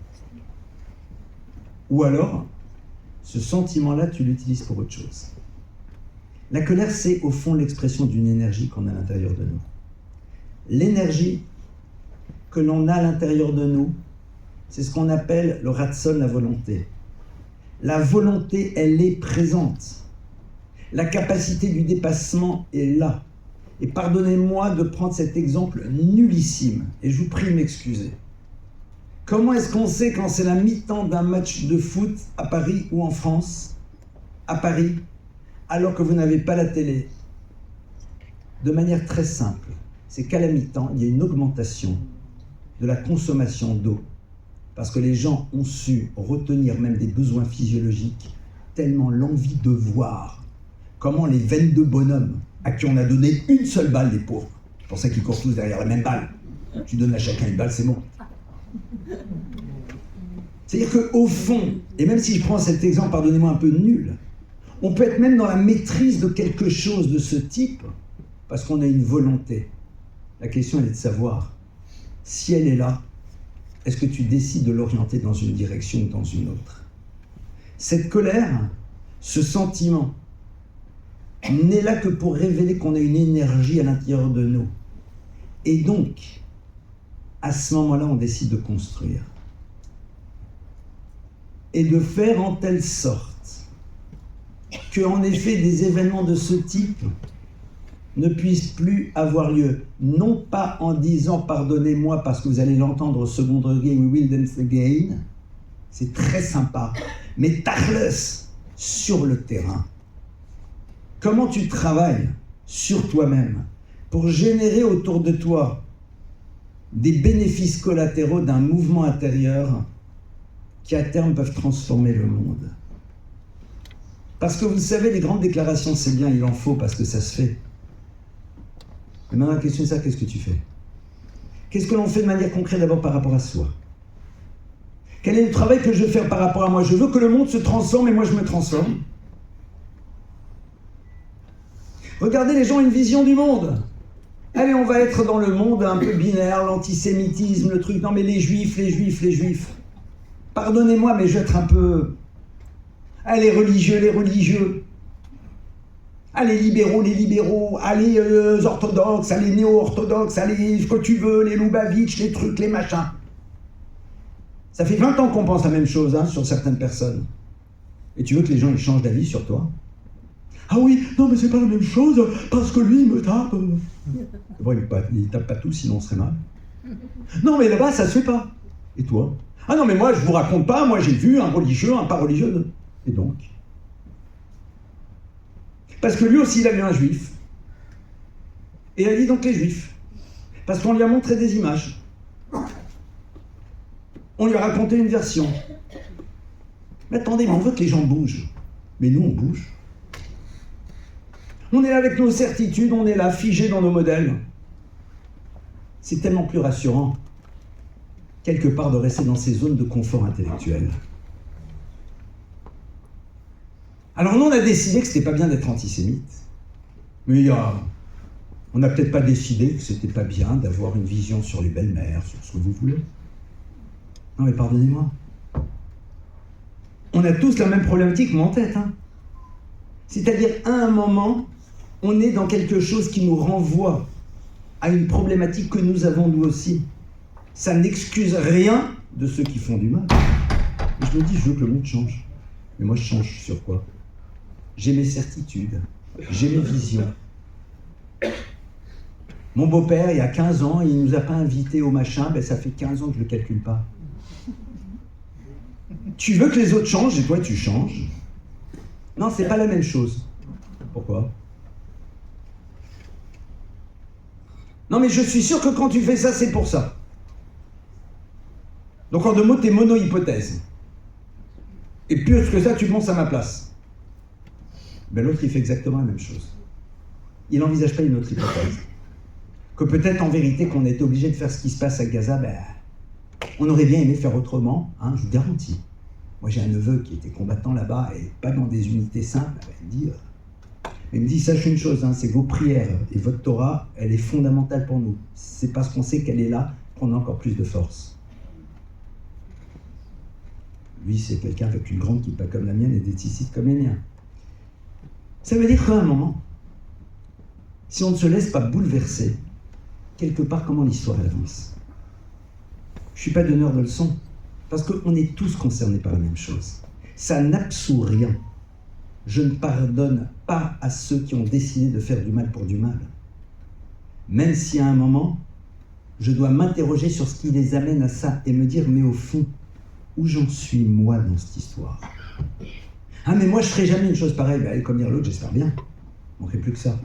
B: ou alors, ce sentiment-là, tu l'utilises pour autre chose. La colère, c'est au fond l'expression d'une énergie qu'on a à l'intérieur de nous. L'énergie que l'on a à l'intérieur de nous, c'est ce qu'on appelle le ratson, la volonté. La volonté, elle est présente. La capacité du dépassement est là. Et pardonnez-moi de prendre cet exemple nullissime, et je vous prie de m'excuser. Comment est-ce qu'on sait quand c'est la mi-temps d'un match de foot à Paris ou en France, à Paris, alors que vous n'avez pas la télé? De manière très simple, c'est qu'à la mi-temps, il y a une augmentation de la consommation d'eau, parce que les gens ont su retenir même des besoins physiologiques, tellement l'envie de voir comment les 22 bonhommes à qui on a donné une seule balle, les pauvres, c'est pour ça qu'ils courent tous derrière la même balle, tu donnes à chacun une balle, c'est bon. C'est-à-dire qu'au fond, et même si je prends cet exemple, pardonnez-moi, un peu nul, on peut être même dans la maîtrise de quelque chose de ce type, parce qu'on a une volonté. La question, elle est de savoir, si elle est là, est-ce que tu décides de l'orienter dans une direction ou dans une autre? Cette colère, ce sentiment, n'est là que pour révéler qu'on a une énergie à l'intérieur de nous. Et donc, à ce moment-là, on décide de construire. Et de faire en telle sorte que, en effet, des événements de ce type ne puissent plus avoir lieu. Non pas en disant « pardonnez-moi » parce que vous allez l'entendre au second degré « we will dance again ». C'est très sympa. Mais tachles, sur le terrain. Comment tu travailles sur toi-même pour générer autour de toi des bénéfices collatéraux d'un mouvement intérieur qui à terme peuvent transformer le monde. Parce que vous savez, les grandes déclarations, c'est bien, il en faut parce que ça se fait. Mais maintenant la question est ça, qu'est-ce que tu fais? Qu'est-ce que l'on fait de manière concrète d'abord par rapport à soi? Quel est le travail que je veux faire par rapport à moi? Je veux que le monde se transforme et moi je me transforme. Regardez, les gens ont une vision du monde. Allez, on va être dans le monde un peu binaire, l'antisémitisme, le truc. Non mais les juifs, les juifs, les juifs. Pardonnez-moi, mais je vais être un peu... Ah, les religieux, les religieux. Ah, les libéraux. Ah, les orthodoxes, ah, les néo-orthodoxes, ah, les ce que tu veux, les Lubavitch, les trucs, les machins. Ça fait 20 ans qu'on pense la même chose hein, sur certaines personnes. Et tu veux que les gens ils changent d'avis sur toi? Ah oui, non mais c'est pas la même chose, parce que lui il me tape. Bon, il tape pas tout, sinon on serait mal. Non mais là-bas ça se fait pas. Et toi? Ah non mais moi je vous raconte pas, moi j'ai vu un religieux, un pas religieux. Et donc? Parce que lui aussi il a vu un juif. Et il a dit donc les juifs. Parce qu'on lui a montré des images. On lui a raconté une version. Mais attendez, mais on veut que les gens bougent. Mais nous on bouge. On est là avec nos certitudes, on est là figés dans nos modèles. C'est tellement plus rassurant, quelque part, de rester dans ces zones de confort intellectuel. Alors nous, on a décidé que c'était pas bien d'être antisémite. Mais il y a On n'a peut-être pas décidé que c'était pas bien d'avoir une vision sur les belles-mères, sur ce que vous voulez. Non mais pardonnez-moi. On a tous la même problématique, moi en tête. Hein. C'est-à-dire, à un moment, on est dans quelque chose qui nous renvoie à une problématique que nous avons nous aussi. Ça n'excuse rien de ceux qui font du mal. Et je me dis, je veux que le monde change. Mais moi, je change sur quoi? J'ai mes certitudes, j'ai mes visions. Mon beau-père, il y a 15 ans, il ne nous a pas invités au machin, ben ça fait 15 ans que je ne le calcule pas. Tu veux que les autres changent et toi, tu changes. Non, c'est pas la même chose. Pourquoi? Non, mais je suis sûr que quand tu fais ça, c'est pour ça. Donc, en 2 mots, t'es mono-hypothèse. Et plus que ça, tu montes à ma place. Ben, l'autre, il fait exactement la même chose. Il n'envisage pas une autre hypothèse. Que peut-être, en vérité, qu'on a été obligé de faire ce qui se passe à Gaza, ben, on aurait bien aimé faire autrement, hein, je vous garantis. Moi, j'ai un neveu qui était combattant là-bas, et pas dans des unités simples. Il me dit, sache une chose, hein, c'est vos prières et votre Torah, elle est fondamentale pour nous. C'est parce qu'on sait qu'elle est là qu'on a encore plus de force. Lui, c'est quelqu'un avec une grande kippa comme la mienne et des tzitzit comme les miens. Ça veut dire qu'à un moment, si on ne se laisse pas bouleverser, quelque part, comment l'histoire avance? Je ne suis pas donneur de leçons, parce qu'on est tous concernés par la même chose. Ça n'absout rien. Je ne pardonne pas à ceux qui ont décidé de faire du mal pour du mal. Même si à un moment, je dois m'interroger sur ce qui les amène à ça et me dire, mais au fond, où j'en suis moi dans cette histoire? Ah mais moi je ferai jamais une chose pareille. Ben, comme dire l'autre, j'espère bien. On ne fait plus que ça.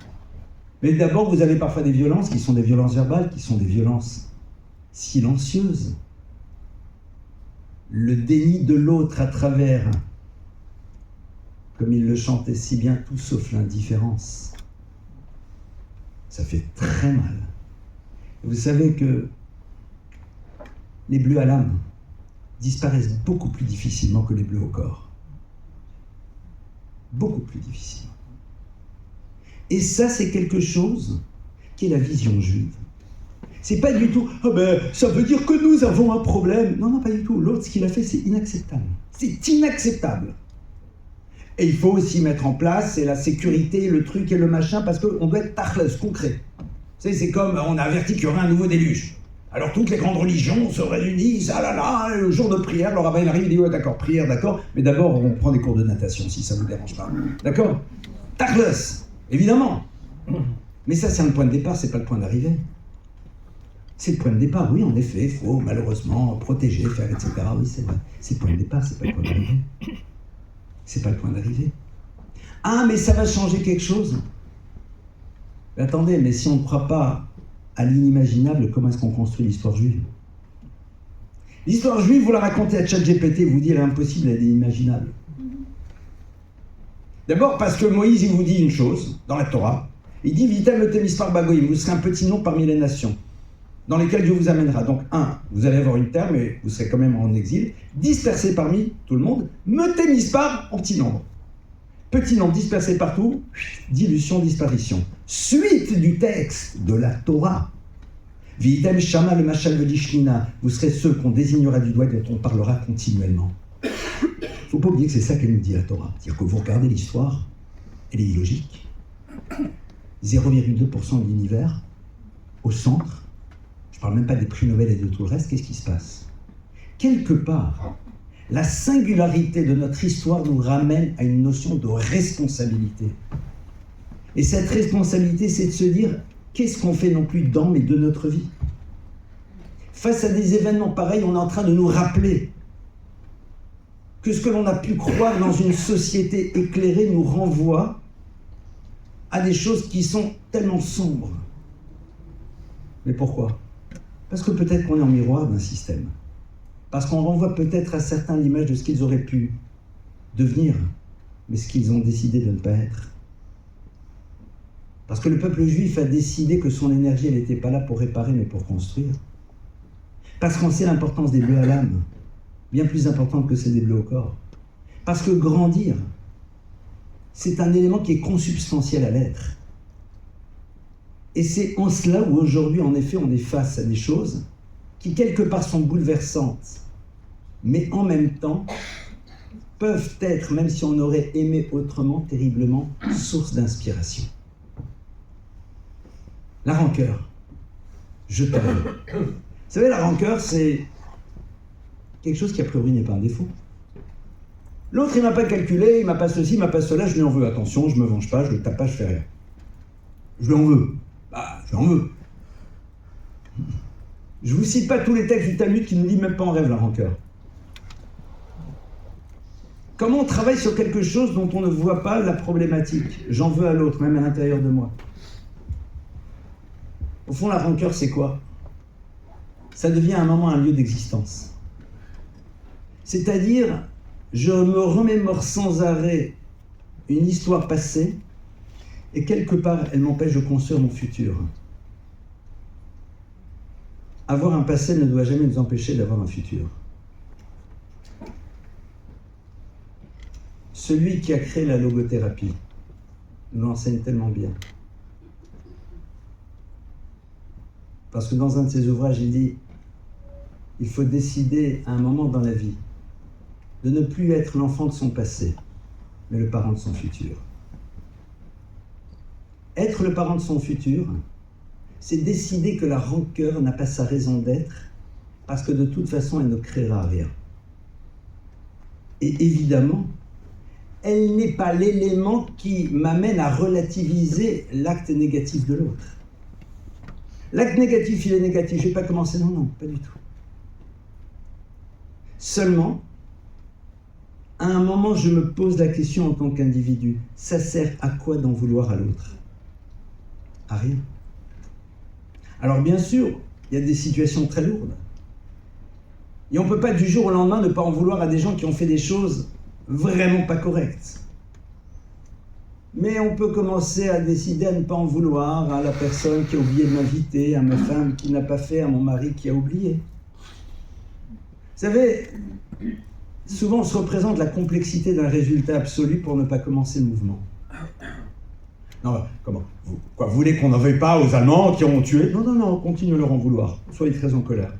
B: Mais d'abord, vous avez parfois des violences qui sont des violences verbales, qui sont des violences silencieuses. Le déni de l'autre à travers, comme il le chantait si bien, tout sauf l'indifférence. Ça fait très mal. Vous savez que les bleus à l'âme disparaissent beaucoup plus difficilement que les bleus au corps. Beaucoup plus difficilement. Et ça, c'est quelque chose qui est la vision juive. C'est pas du tout « Ah ben, ça veut dire que nous avons un problème ». Non, non, pas du tout. L'autre, ce qu'il a fait, c'est inacceptable. C'est inacceptable. Et il faut aussi mettre en place, c'est la sécurité, le truc et le machin, parce qu'on doit être tachles, concret. Vous savez, c'est comme on a averti qu'il y aurait un nouveau déluge. Alors toutes les grandes religions se réunissent, ah là là, le jour de prière, le rabbin arrive, il dit ouais d'accord, prière, d'accord, mais d'abord on prend des cours de natation si ça vous dérange pas, d'accord? Tachles, évidemment. Mais ça c'est un point de départ, c'est pas le point d'arrivée. C'est le point de départ, oui en effet, il faut malheureusement protéger, faire etc. Oui c'est vrai, c'est le point de départ, c'est pas le point d'arrivée. C'est pas le point d'arrivée. Ah mais ça va changer quelque chose. Mais attendez, mais si on ne croit pas à l'inimaginable, comment est-ce qu'on construit l'histoire juive? L'histoire juive, vous la racontez à ChatGPT, vous dit elle est impossible, elle est inimaginable. D'abord parce que Moïse, il vous dit une chose, dans la Torah, il dit « Vitam etem mispar bagoyim », vous serez un petit nom parmi les nations, dans lesquelles Dieu vous amènera. Donc, vous allez avoir une terre, mais vous serez quand même en exil, dispersé parmi tout le monde, metem mispar en petit nombre. Petit nombre dispersé partout, dilution, disparition. Suite du texte de la Torah. Vitem shama le machal velishmina. Vous serez ceux qu'on désignera du doigt et dont on parlera continuellement. Il ne faut pas oublier que c'est ça qu'elle nous dit la Torah. C'est-à-dire que vous regardez l'histoire, elle est illogique. 0,2% de l'univers, au centre. Je ne parle même pas des prix Nobel et de tout le reste. Qu'est-ce qui se passe? Quelque part, la singularité de notre histoire nous ramène à une notion de responsabilité. Et cette responsabilité, c'est de se dire, qu'est-ce qu'on fait non plus dans, mais de notre vie? Face à des événements pareils, on est en train de nous rappeler que ce que l'on a pu croire dans une société éclairée nous renvoie à des choses qui sont tellement sombres. Mais pourquoi? Parce que peut-être qu'on est en miroir d'un système. Parce qu'on renvoie peut-être à certains l'image de ce qu'ils auraient pu devenir, mais ce qu'ils ont décidé de ne pas être. Parce que le peuple juif a décidé que son énergie, elle n'était pas là pour réparer, mais pour construire. Parce qu'on sait l'importance des bleus à l'âme, bien plus importante que celle des bleus au corps. Parce que grandir, c'est un élément qui est consubstantiel à l'être. Et c'est en cela où aujourd'hui, en effet, on est face à des choses qui, quelque part, sont bouleversantes, mais en même temps, peuvent être, même si on aurait aimé autrement, terriblement, source d'inspiration. La rancœur. Je t'aime. Vous savez, la rancœur, c'est quelque chose qui, a priori, n'est pas un défaut. L'autre, il m'a pas calculé, il m'a pas ceci, il m'a pas cela, je lui en veux. Attention, je me venge pas, je le tape pas, je fais rien. Je lui en veux. Bah, je lui en veux. Je vous cite pas tous les textes du Talmud qui nous dit même pas en rêve la rancœur. Comment on travaille sur quelque chose dont on ne voit pas la problématique? J'en veux à l'autre, même à l'intérieur de moi. Au fond, la rancœur, c'est quoi? Ça devient à un moment un lieu d'existence. C'est-à-dire, je me remémore sans arrêt une histoire passée, et quelque part, elle m'empêche de construire mon futur. Avoir un passé ne doit jamais nous empêcher d'avoir un futur. Celui qui a créé la logothérapie nous l'enseigne tellement bien. Parce que dans un de ses ouvrages, il dit « Il faut décider à un moment dans la vie de ne plus être l'enfant de son passé, mais le parent de son futur. » Être le parent de son futur, c'est décider que la rancœur n'a pas sa raison d'être, parce que de toute façon, elle ne créera rien. Et évidemment, elle n'est pas l'élément qui m'amène à relativiser l'acte négatif de l'autre. L'acte négatif, il est négatif. Je ne vais pas commencer, non, pas du tout. Seulement, à un moment, je me pose la question en tant qu'individu, ça sert à quoi d'en vouloir à l'autre? À rien. Alors bien sûr, il y a des situations très lourdes. Et on ne peut pas du jour au lendemain ne pas en vouloir à des gens qui ont fait des choses vraiment pas correctes. Mais on peut commencer à décider à ne pas en vouloir à la personne qui a oublié de m'inviter, à ma femme qui n'a pas fait, à mon mari qui a oublié. Vous savez, souvent on se représente la complexité d'un résultat absolu pour ne pas commencer le mouvement. Non, comment? Vous voulez qu'on n'en veuille pas aux Allemands qui ont tué? Non, on continue à leur en vouloir. Soyez très en colère.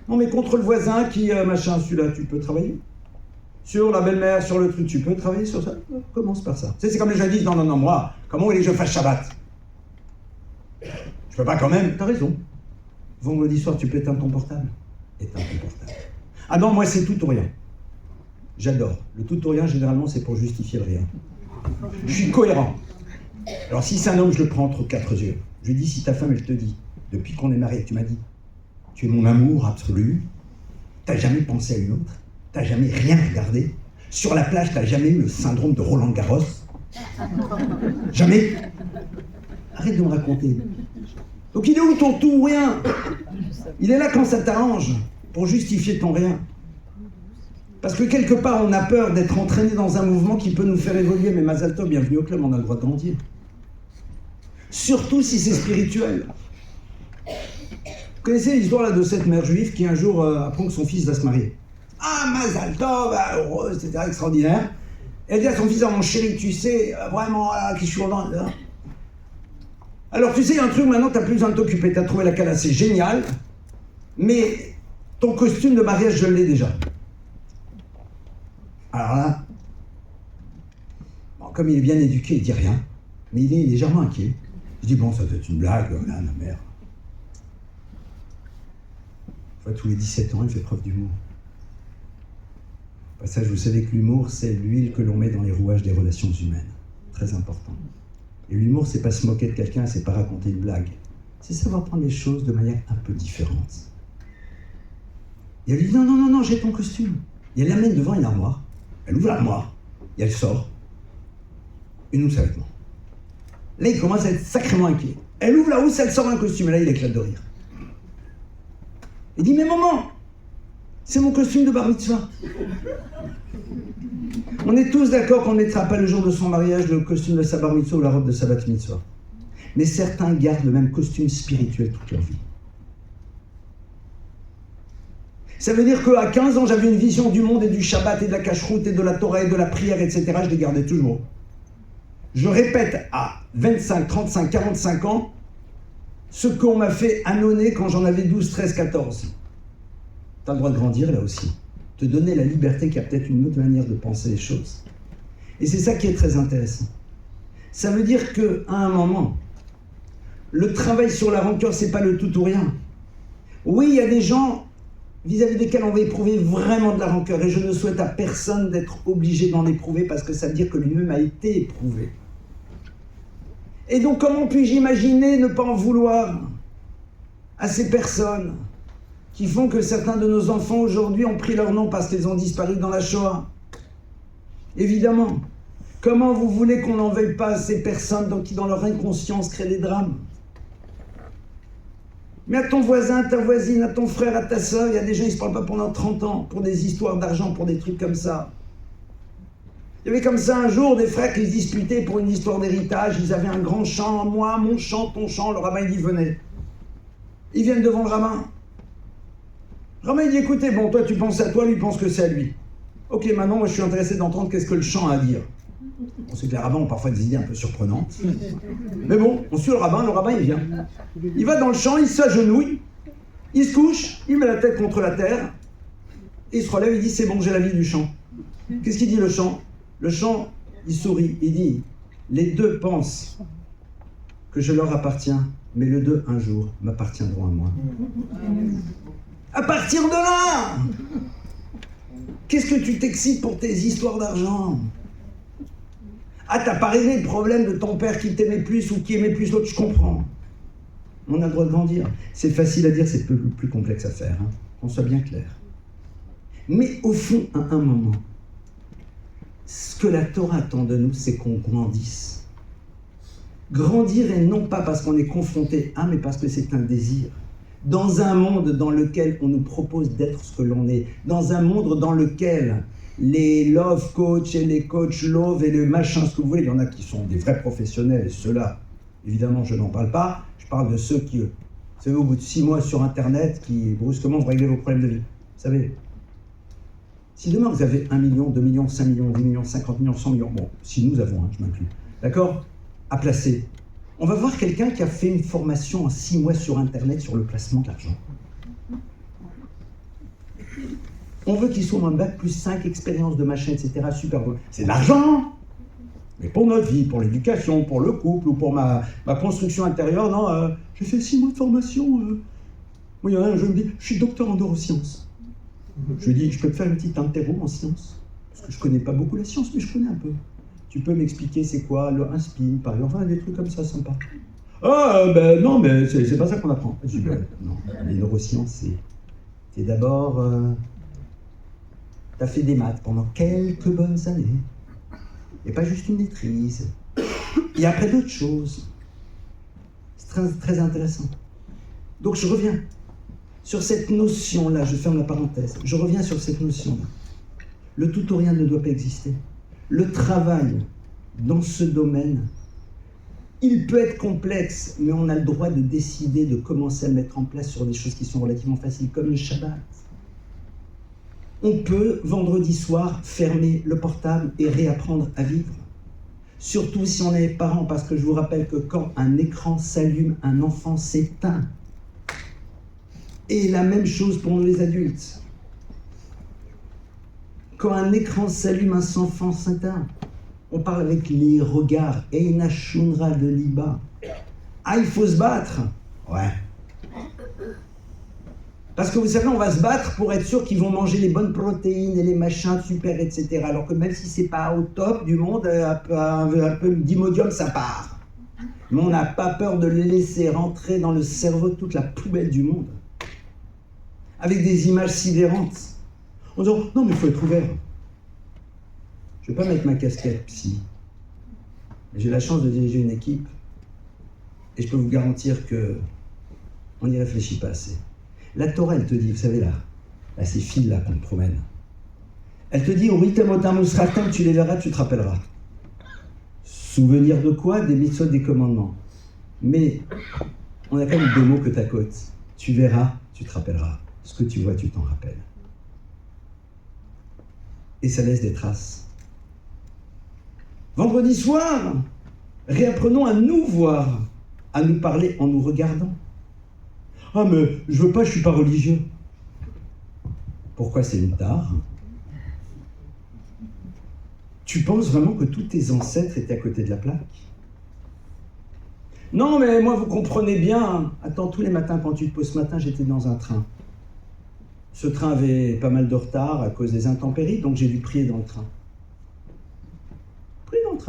B: Non, mais contre le voisin qui, machin, celui-là, tu peux travailler? Sur la belle-mère, sur le truc, tu peux travailler sur ça? Commence par ça. C'est comme les gens disent, non, moi, comment voulez-vous que je fasse Shabbat? Je peux pas quand même. T'as raison. Vendredi soir, tu peux éteindre ton portable? Éteins ton portable. Ah non, moi, c'est tout ou rien. J'adore. Le tout ou rien, généralement, c'est pour justifier le rien. Je suis cohérent. Alors, si c'est un homme, je le prends entre quatre yeux. Je lui dis, si ta femme, elle te dit, depuis qu'on est mariés, tu m'as dit, tu es mon amour absolu, t'as jamais pensé à une autre, t'as jamais rien regardé, sur la plage, t'as jamais eu le syndrome de Roland Garros, jamais. Arrête de me raconter. Donc, il est où ton tout ou rien? Il est là quand ça t'arrange, pour justifier ton rien. Parce que quelque part, on a peur d'être entraîné dans un mouvement qui peut nous faire évoluer. Mais Mazal Tov, bienvenue au club, on a le droit de grandir. Surtout si c'est spirituel. Vous connaissez l'histoire là de cette mère juive qui un jour apprend que son fils va se marier. Ah, Mazal Tov, heureux, etc., extraordinaire. Elle dit à son fils, ah, mon chéri, tu sais, vraiment, qui je suis content. Alors tu sais, il y a un truc, maintenant, tu n'as plus besoin de t'occuper. Tu as trouvé la cala, c'est génial. Mais ton costume de mariage, je l'ai déjà. Alors là, bon, comme il est bien éduqué, il dit rien, mais il est légèrement inquiet. Je dis, bon, ça doit être une blague, là, ma mère. Enfin, tous les 17 ans, il fait preuve d'humour. Au passage, vous savez que l'humour, c'est l'huile que l'on met dans les rouages des relations humaines. Très important. Et l'humour, c'est pas se moquer de quelqu'un, c'est pas raconter une blague. C'est savoir prendre les choses de manière un peu différente. Et elle lui dit, non, j'ai ton costume. Et elle l'amène devant une armoire. Elle ouvre l'armoire, et elle sort une housse à vêtements. Là, il commence à être sacrément inquiet. Elle ouvre la housse, elle sort un costume, et là, il éclate de rire. Il dit, mais maman, c'est mon costume de bar mitzvah. On est tous d'accord qu'on ne mettra pas le jour de son mariage le costume de sa bar mitzvah ou la robe de sa bat mitzvah. Mais certains gardent le même costume spirituel toute leur vie. Ça veut dire qu'à 15 ans, j'avais une vision du monde et du Shabbat et de la cacheroute et de la Torah et de la prière, etc. Je les gardais toujours. Je répète, à 25, 35, 45 ans, ce qu'on m'a fait ânonner quand j'en avais 12, 13, 14. Tu as le droit de grandir là aussi. Te donner la liberté qui a peut-être une autre manière de penser les choses. Et c'est ça qui est très intéressant. Ça veut dire qu'à un moment, le travail sur la rancœur, c'est pas le tout ou rien. Oui, il y a des gens vis-à-vis desquels on va éprouver vraiment de la rancœur, et je ne souhaite à personne d'être obligé d'en éprouver, parce que ça veut dire que lui-même a été éprouvé. Et donc, comment puis-je imaginer ne pas en vouloir à ces personnes qui font que certains de nos enfants aujourd'hui ont pris leur nom parce qu'ils ont disparu dans la Shoah? Évidemment. Comment vous voulez qu'on n'en veuille pas à ces personnes qui, dans leur inconscience, créent des drames? Mais à ton voisin, à ta voisine, à ton frère, à ta soeur, il y a des gens qui ne se parlent pas pendant 30 ans pour des histoires d'argent, pour des trucs comme ça. Il y avait comme ça un jour des frères qui se disputaient pour une histoire d'héritage. Ils avaient un grand champ, moi, mon champ, ton champ. Le rabbin, il dit venez. Ils viennent devant le rabbin. Le rabbin, il dit écoutez, bon, toi tu penses à toi, lui pense que c'est à lui. Ok, maintenant, moi je suis intéressé d'entendre qu'est-ce que le champ a à dire. On sait que les rabbins ont parfois des idées un peu surprenantes. Mais bon, on suit le rabbin il vient. Il va dans le champ, il s'agenouille, il se couche, il met la tête contre la terre, et il se relève, il dit c'est bon, j'ai la vie du champ. Qu'est-ce qu'il dit le champ? Le champ, il sourit, il dit les deux pensent que je leur appartiens, mais les deux un jour m'appartiendront à moi. À partir de là, qu'est-ce que tu t'excites pour tes histoires d'argent? Ah, t'as pas réglé le problème de ton père qui t'aimait plus ou qui aimait plus l'autre, je comprends. On a le droit de grandir. C'est facile à dire, c'est plus complexe à faire, hein. Qu'on soit bien clair. Mais au fond, à un moment, ce que la Torah attend de nous, c'est qu'on grandisse. Grandir, et non pas parce qu'on est confronté à, mais parce que c'est un désir. Dans un monde dans lequel on nous propose d'être ce que l'on est, dans un monde dans lequel les love coach et les coach love et les machins, ce que vous voulez, il y en a qui sont des vrais professionnels, et ceux-là, évidemment, je n'en parle pas. Je parle de ceux qui, vous savez, au bout de 6 mois sur Internet, qui brusquement vont régler vos problèmes de vie. Vous savez, si demain vous avez 1 million, 2 millions, 5 millions, 10 millions, 50 millions, 100 millions, bon, si nous avons, hein, je m'inclus, d'accord, à placer, on va voir quelqu'un qui a fait une formation en 6 mois sur Internet sur le placement de l'argent. On veut qu'il soit un bac plus 5, expérience de machin, etc. Super beau. C'est de l'argent. Mais pour notre vie, pour l'éducation, pour le couple ou pour ma construction intérieure, non, j'ai fait 6 mois de formation. Moi, il y en a un, je me dis, je suis docteur en neurosciences. Je lui dis, je peux te faire une petite interro en sciences. Parce que je connais pas beaucoup la science, mais je connais un peu. Tu peux m'expliquer c'est quoi un spin, par exemple, enfin, des trucs comme ça, sympa. Ah, ben non, mais c'est pas ça qu'on apprend. Je dis, ben, non, les neurosciences, c'est d'abord... tu as fait des maths pendant quelques bonnes années. Et pas juste une maîtrise. Et après d'autres choses. C'est très, très intéressant. Donc je reviens sur cette notion-là, je ferme la parenthèse, je reviens sur cette notion-là. Le tout ou rien ne doit pas exister. Le travail dans ce domaine, il peut être complexe, mais on a le droit de décider de commencer à le mettre en place sur des choses qui sont relativement faciles, comme le Shabbat. On peut, vendredi soir, fermer le portable et réapprendre à vivre. Surtout si on est parent, parce que je vous rappelle que quand un écran s'allume, un enfant s'éteint. Et la même chose pour nous les adultes. Quand un écran s'allume, un enfant s'éteint. On parle avec les regards. Eina shunra de liba. Ah, il faut se battre. Ouais. Parce que vous savez, on va se battre pour être sûr qu'ils vont manger les bonnes protéines et les machins super, etc. Alors que même si c'est pas au top du monde, un peu d'imodium, ça part. Mais on n'a pas peur de les laisser rentrer dans le cerveau de toute la poubelle du monde. Avec des images sidérantes. En disant, non mais il faut être ouvert. Je ne vais pas mettre ma casquette psy. J'ai la chance de diriger une équipe. Et je peux vous garantir qu'on n'y réfléchit pas assez. La Torah, elle te dit, vous savez là ces fils-là qu'on te promène, elle te dit, tu les verras, tu te rappelleras. Souvenir de quoi? Des mitzvot, des commandements. Mais on a quand même 2 mots que t'accotes. Tu verras, tu te rappelleras. Ce que tu vois, tu t'en rappelles. Et ça laisse des traces. Vendredi soir, réapprenons à nous voir. à nous parler en nous regardant. Ah mais je veux pas, je suis pas religieux. Pourquoi c'est une tare? Tu penses vraiment que tous tes ancêtres étaient à côté de la plaque? Non mais moi vous comprenez bien. Attends, tous les matins quand tu te poses ce matin, j'étais dans un train. Ce train avait pas mal de retard à cause des intempéries, donc j'ai dû prier dans le train.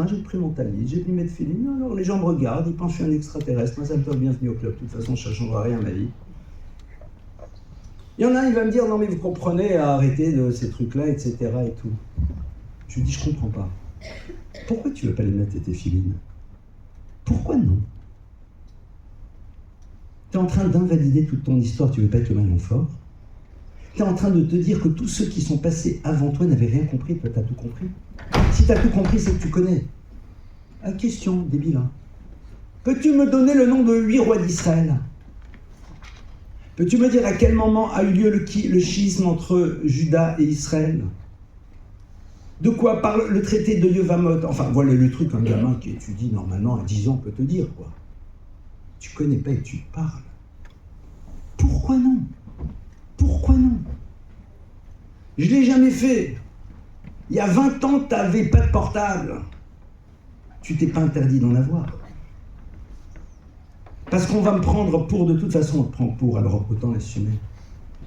B: J'ai pris mon tamis, j'ai mis mes filines, alors les gens me regardent, ils pensent que je suis un extraterrestre, moi ça me donne bienvenue au club, de toute façon ça ne changera rien à ma vie. Il y en a un, il va me dire, non mais vous comprenez, à arrêter de ces trucs-là, etc. et tout. Je lui dis, je comprends pas. Pourquoi tu veux pas les mettre tes filines? Pourquoi non? Tu es en train d'invalider toute ton histoire, tu veux pas être le maillon fort? Tu es en train de te dire que tous ceux qui sont passés avant toi n'avaient rien compris, toi tu as tout compris. Si tu as tout compris, c'est que tu connais. Ah, question, débile. Hein. Peux-tu me donner le nom de 8 rois d'Israël? Peux-tu me dire à quel moment a eu lieu le schisme entre Juda et Israël? De quoi parle le traité de Yevamot? Enfin, voilà le truc qu'un gamin qui étudie normalement à 10 ans peut te dire, quoi. Tu connais pas et tu parles. Pourquoi non? Pourquoi non? Je l'ai jamais fait. Il y a 20 ans, tu n'avais pas de portable. Tu t'es pas interdit d'en avoir. Parce qu'on va me prendre pour, de toute façon, on te prend pour, alors autant l'assumer.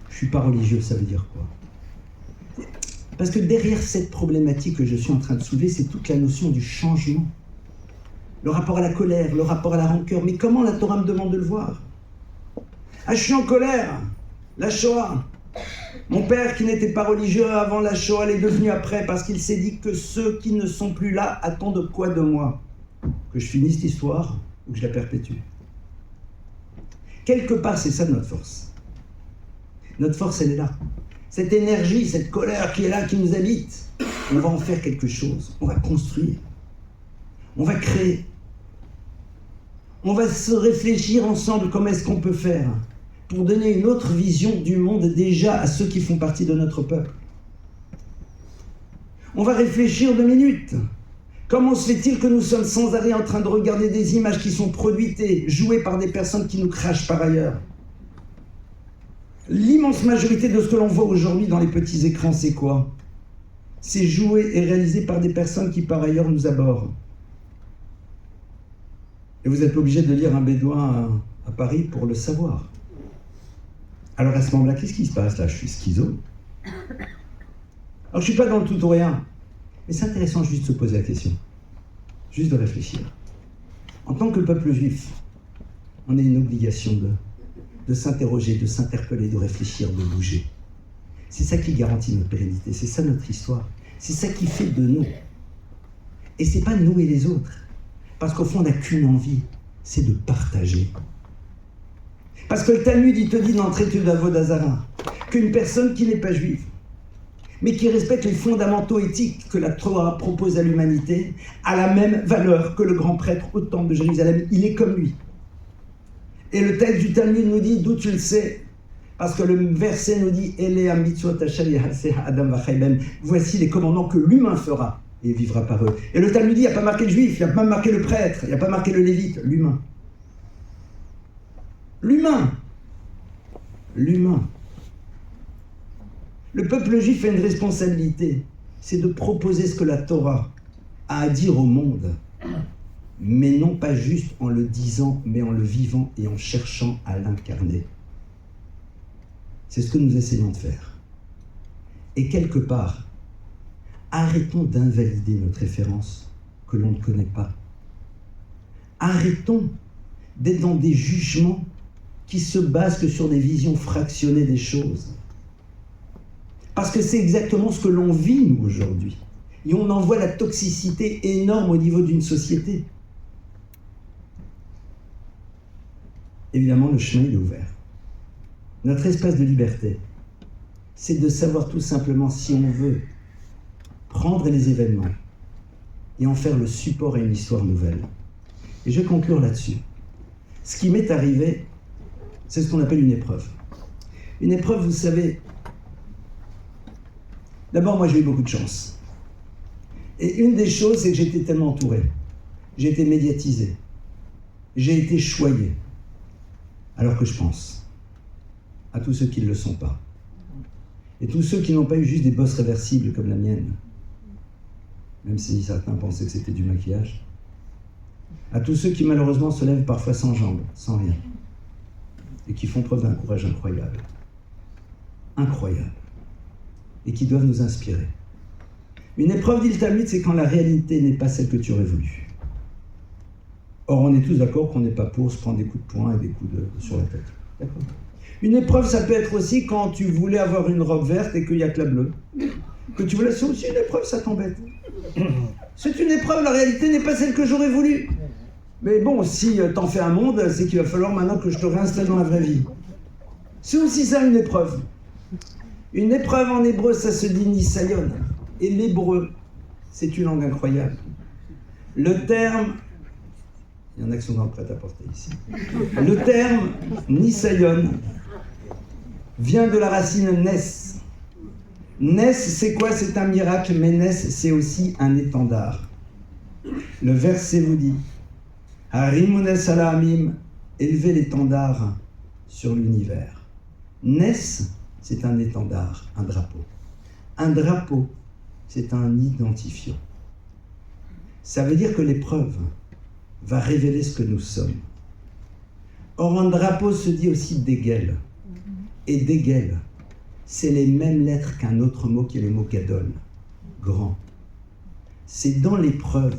B: Je suis pas religieux, ça veut dire quoi? Parce que derrière cette problématique que je suis en train de soulever, c'est toute la notion du changement. Le rapport à la colère, le rapport à la rancœur. Mais comment la Torah me demande de le voir? Ah, je suis en colère. La Shoah. Mon père, qui n'était pas religieux avant la Shoah, l'est devenu après parce qu'il s'est dit que ceux qui ne sont plus là attendent quoi de moi? Que je finisse l'histoire ou que je la perpétue? Quelque part, c'est ça notre force. Notre force, elle est là. Cette énergie, cette colère qui est là, qui nous habite, on va en faire quelque chose. On va construire. On va créer. On va se réfléchir ensemble comment est-ce qu'on peut faire pour donner une autre vision du monde déjà à ceux qui font partie de notre peuple. On va réfléchir 2 minutes. Comment se fait-il que nous sommes sans arrêt en train de regarder des images qui sont produites et jouées par des personnes qui nous crachent par ailleurs? L'immense majorité de ce que l'on voit aujourd'hui dans les petits écrans, c'est quoi? C'est joué et réalisé par des personnes qui par ailleurs nous abhorrent. Et vous n'êtes pas obligé de lire un bédouin à Paris pour le savoir. Alors à ce moment-là, qu'est-ce qui se passe là? Je suis schizo. Alors je ne suis pas dans le tout ou rien. Mais c'est intéressant juste de se poser la question. Juste de réfléchir. En tant que peuple juif, on a une obligation de s'interroger, de s'interpeller, de réfléchir, de bouger. C'est ça qui garantit notre pérennité. C'est ça notre histoire. C'est ça qui fait de nous. Et c'est pas nous et les autres. Parce qu'au fond, on n'a qu'une envie, c'est de partager. Parce que le Talmud, il te dit dans le traité d'Avodah Zarah qu'une personne qui n'est pas juive, mais qui respecte les fondamentaux éthiques que la Torah propose à l'humanité, a la même valeur que le grand prêtre au temple de Jérusalem. Il est comme lui. Et le texte du Talmud nous dit, d'où tu le sais? Parce que le verset nous dit, voici les commandements que l'humain fera et vivra par eux. Et le Talmud dit, il n'y a pas marqué le juif, il n'y a pas marqué le prêtre, il n'y a pas marqué le lévite, l'humain. L'humain. L'humain. Le peuple juif a une responsabilité, c'est de proposer ce que la Torah a à dire au monde, mais non pas juste en le disant, mais en le vivant et en cherchant à l'incarner. C'est ce que nous essayons de faire. Et quelque part, arrêtons d'invalider notre référence que l'on ne connaît pas. Arrêtons d'être dans des jugements qui se basent que sur des visions fractionnées des choses. Parce que c'est exactement ce que l'on vit, nous, aujourd'hui. Et on en voit la toxicité énorme au niveau d'une société. Évidemment, le chemin il est ouvert. Notre espace de liberté, c'est de savoir tout simplement si on veut prendre les événements et en faire le support à une histoire nouvelle. Et je vais conclure là-dessus. Ce qui m'est arrivé, c'est ce qu'on appelle une épreuve. Une épreuve, vous savez, d'abord, moi j'ai eu beaucoup de chance. Et une des choses, c'est que j'étais tellement entouré. J'ai été médiatisé. J'ai été choyé, alors que je pense à tous ceux qui ne le sont pas. Et tous ceux qui n'ont pas eu juste des bosses réversibles comme la mienne, même si certains pensaient que c'était du maquillage. À tous ceux qui malheureusement se lèvent parfois sans jambes, sans rien, et qui font preuve d'un courage incroyable. Incroyable. Et qui doivent nous inspirer. Une épreuve, dit le Talmud, c'est quand la réalité n'est pas celle que tu aurais voulu. Or, on est tous d'accord qu'on n'est pas pour se prendre des coups de poing et des coups sur la tête. D'accord. Une épreuve, ça peut être aussi quand tu voulais avoir une robe verte et qu'il n'y a que la bleue. Que tu voulais, c'est aussi une épreuve, ça t'embête. C'est une épreuve, la réalité n'est pas celle que j'aurais voulu. Mais bon, si t'en fais un monde, c'est qu'il va falloir maintenant que je te réinstalle dans la vraie vie. C'est aussi ça une épreuve. Une épreuve en hébreu, ça se dit nisayon. Et l'hébreu, c'est une langue incroyable. Le terme, il y en a qui sont dans le prêt-à-porter ici. Le terme nisayon vient de la racine nes. Nes, c'est quoi? C'est un miracle, mais nes, c'est aussi un étendard. Le verset vous dit Harimunes ala amim, élevez l'étendard sur l'univers. Nes, c'est un étendard, un drapeau. Un drapeau, c'est un identifiant. Ça veut dire que l'épreuve va révéler ce que nous sommes. Or, un drapeau se dit aussi dégel. Et dégel, c'est les mêmes lettres qu'un autre mot qui est le mot gadol, grand. C'est dans l'épreuve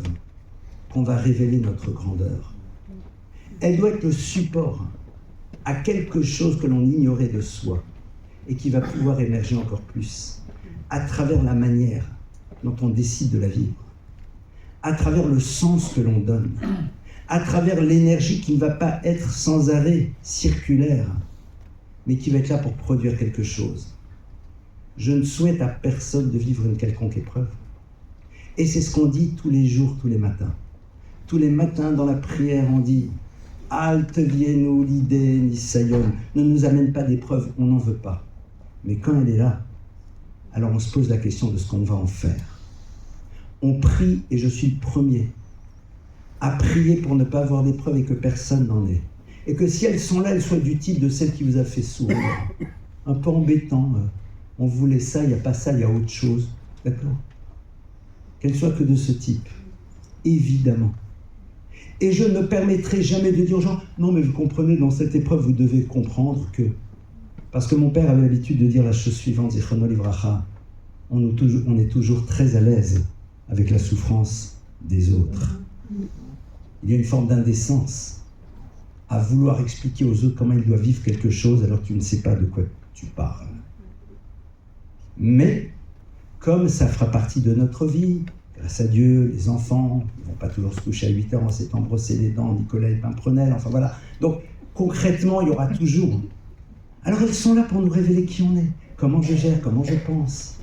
B: qu'on va révéler notre grandeur. Elle doit être le support à quelque chose que l'on ignorait de soi et qui va pouvoir émerger encore plus à travers la manière dont on décide de la vivre, à travers le sens que l'on donne, à travers l'énergie qui ne va pas être sans arrêt circulaire, mais qui va être là pour produire quelque chose. Je ne souhaite à personne de vivre une quelconque épreuve. Et c'est ce qu'on dit tous les jours, tous les matins. Tous les matins dans la prière, on dit « Al tevienu l'idée nisayon » ne nous amène pas d'épreuve, on n'en veut pas. Mais quand elle est là, alors on se pose la question de ce qu'on va en faire. On prie, et je suis le premier, à prier pour ne pas avoir d'épreuve et que personne n'en ait. Et que si elles sont là, elles soient du type de celle qui vous a fait sourire. Un peu embêtant, on voulait ça, il n'y a pas ça, il y a autre chose. D'accord? Qu'elles soient que de ce type. Évidemment. Et je ne permettrai jamais de dire aux gens, non mais vous comprenez, dans cette épreuve, vous devez comprendre que... Parce que mon père avait l'habitude de dire la chose suivante, Zichrono livracha, on est toujours très à l'aise avec la souffrance des autres. Il y a une forme d'indécence à vouloir expliquer aux autres comment ils doivent vivre quelque chose alors que tu ne sais pas de quoi tu parles. Mais, comme ça fera partie de notre vie, grâce à Dieu, les enfants, ils ne vont pas toujours se coucher à 8 heures en s'étant brossé les dents, Nicolas et Pimprenel, enfin voilà. Donc, concrètement, il y aura toujours. Alors, elles sont là pour nous révéler qui on est, comment je gère, comment je pense.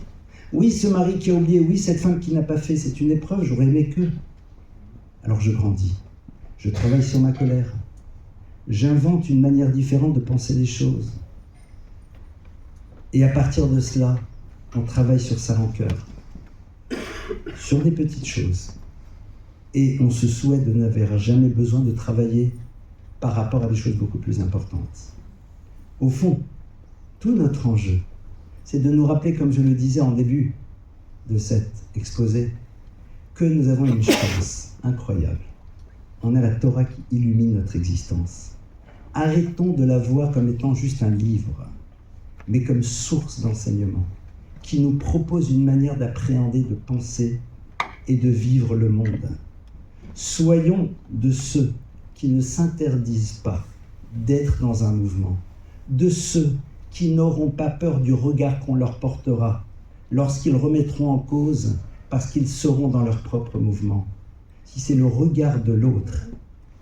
B: Oui, ce mari qui a oublié, oui, cette femme qui n'a pas fait, c'est une épreuve, j'aurais aimé que. Alors, je grandis. Je travaille sur ma colère. J'invente une manière différente de penser les choses. Et à partir de cela, on travaille sur sa rancœur, sur des petites choses. Et on se souhaite de n'avoir jamais besoin de travailler par rapport à des choses beaucoup plus importantes. Au fond, tout notre enjeu, c'est de nous rappeler, comme je le disais en début de cet exposé, que nous avons une chance incroyable. On a la Torah qui illumine notre existence. Arrêtons de la voir comme étant juste un livre, mais comme source d'enseignement, qui nous propose une manière d'appréhender, de penser et de vivre le monde. Soyons de ceux qui ne s'interdisent pas d'être dans un mouvement, de ceux qui n'auront pas peur du regard qu'on leur portera lorsqu'ils remettront en cause parce qu'ils seront dans leur propre mouvement. Si c'est le regard de l'autre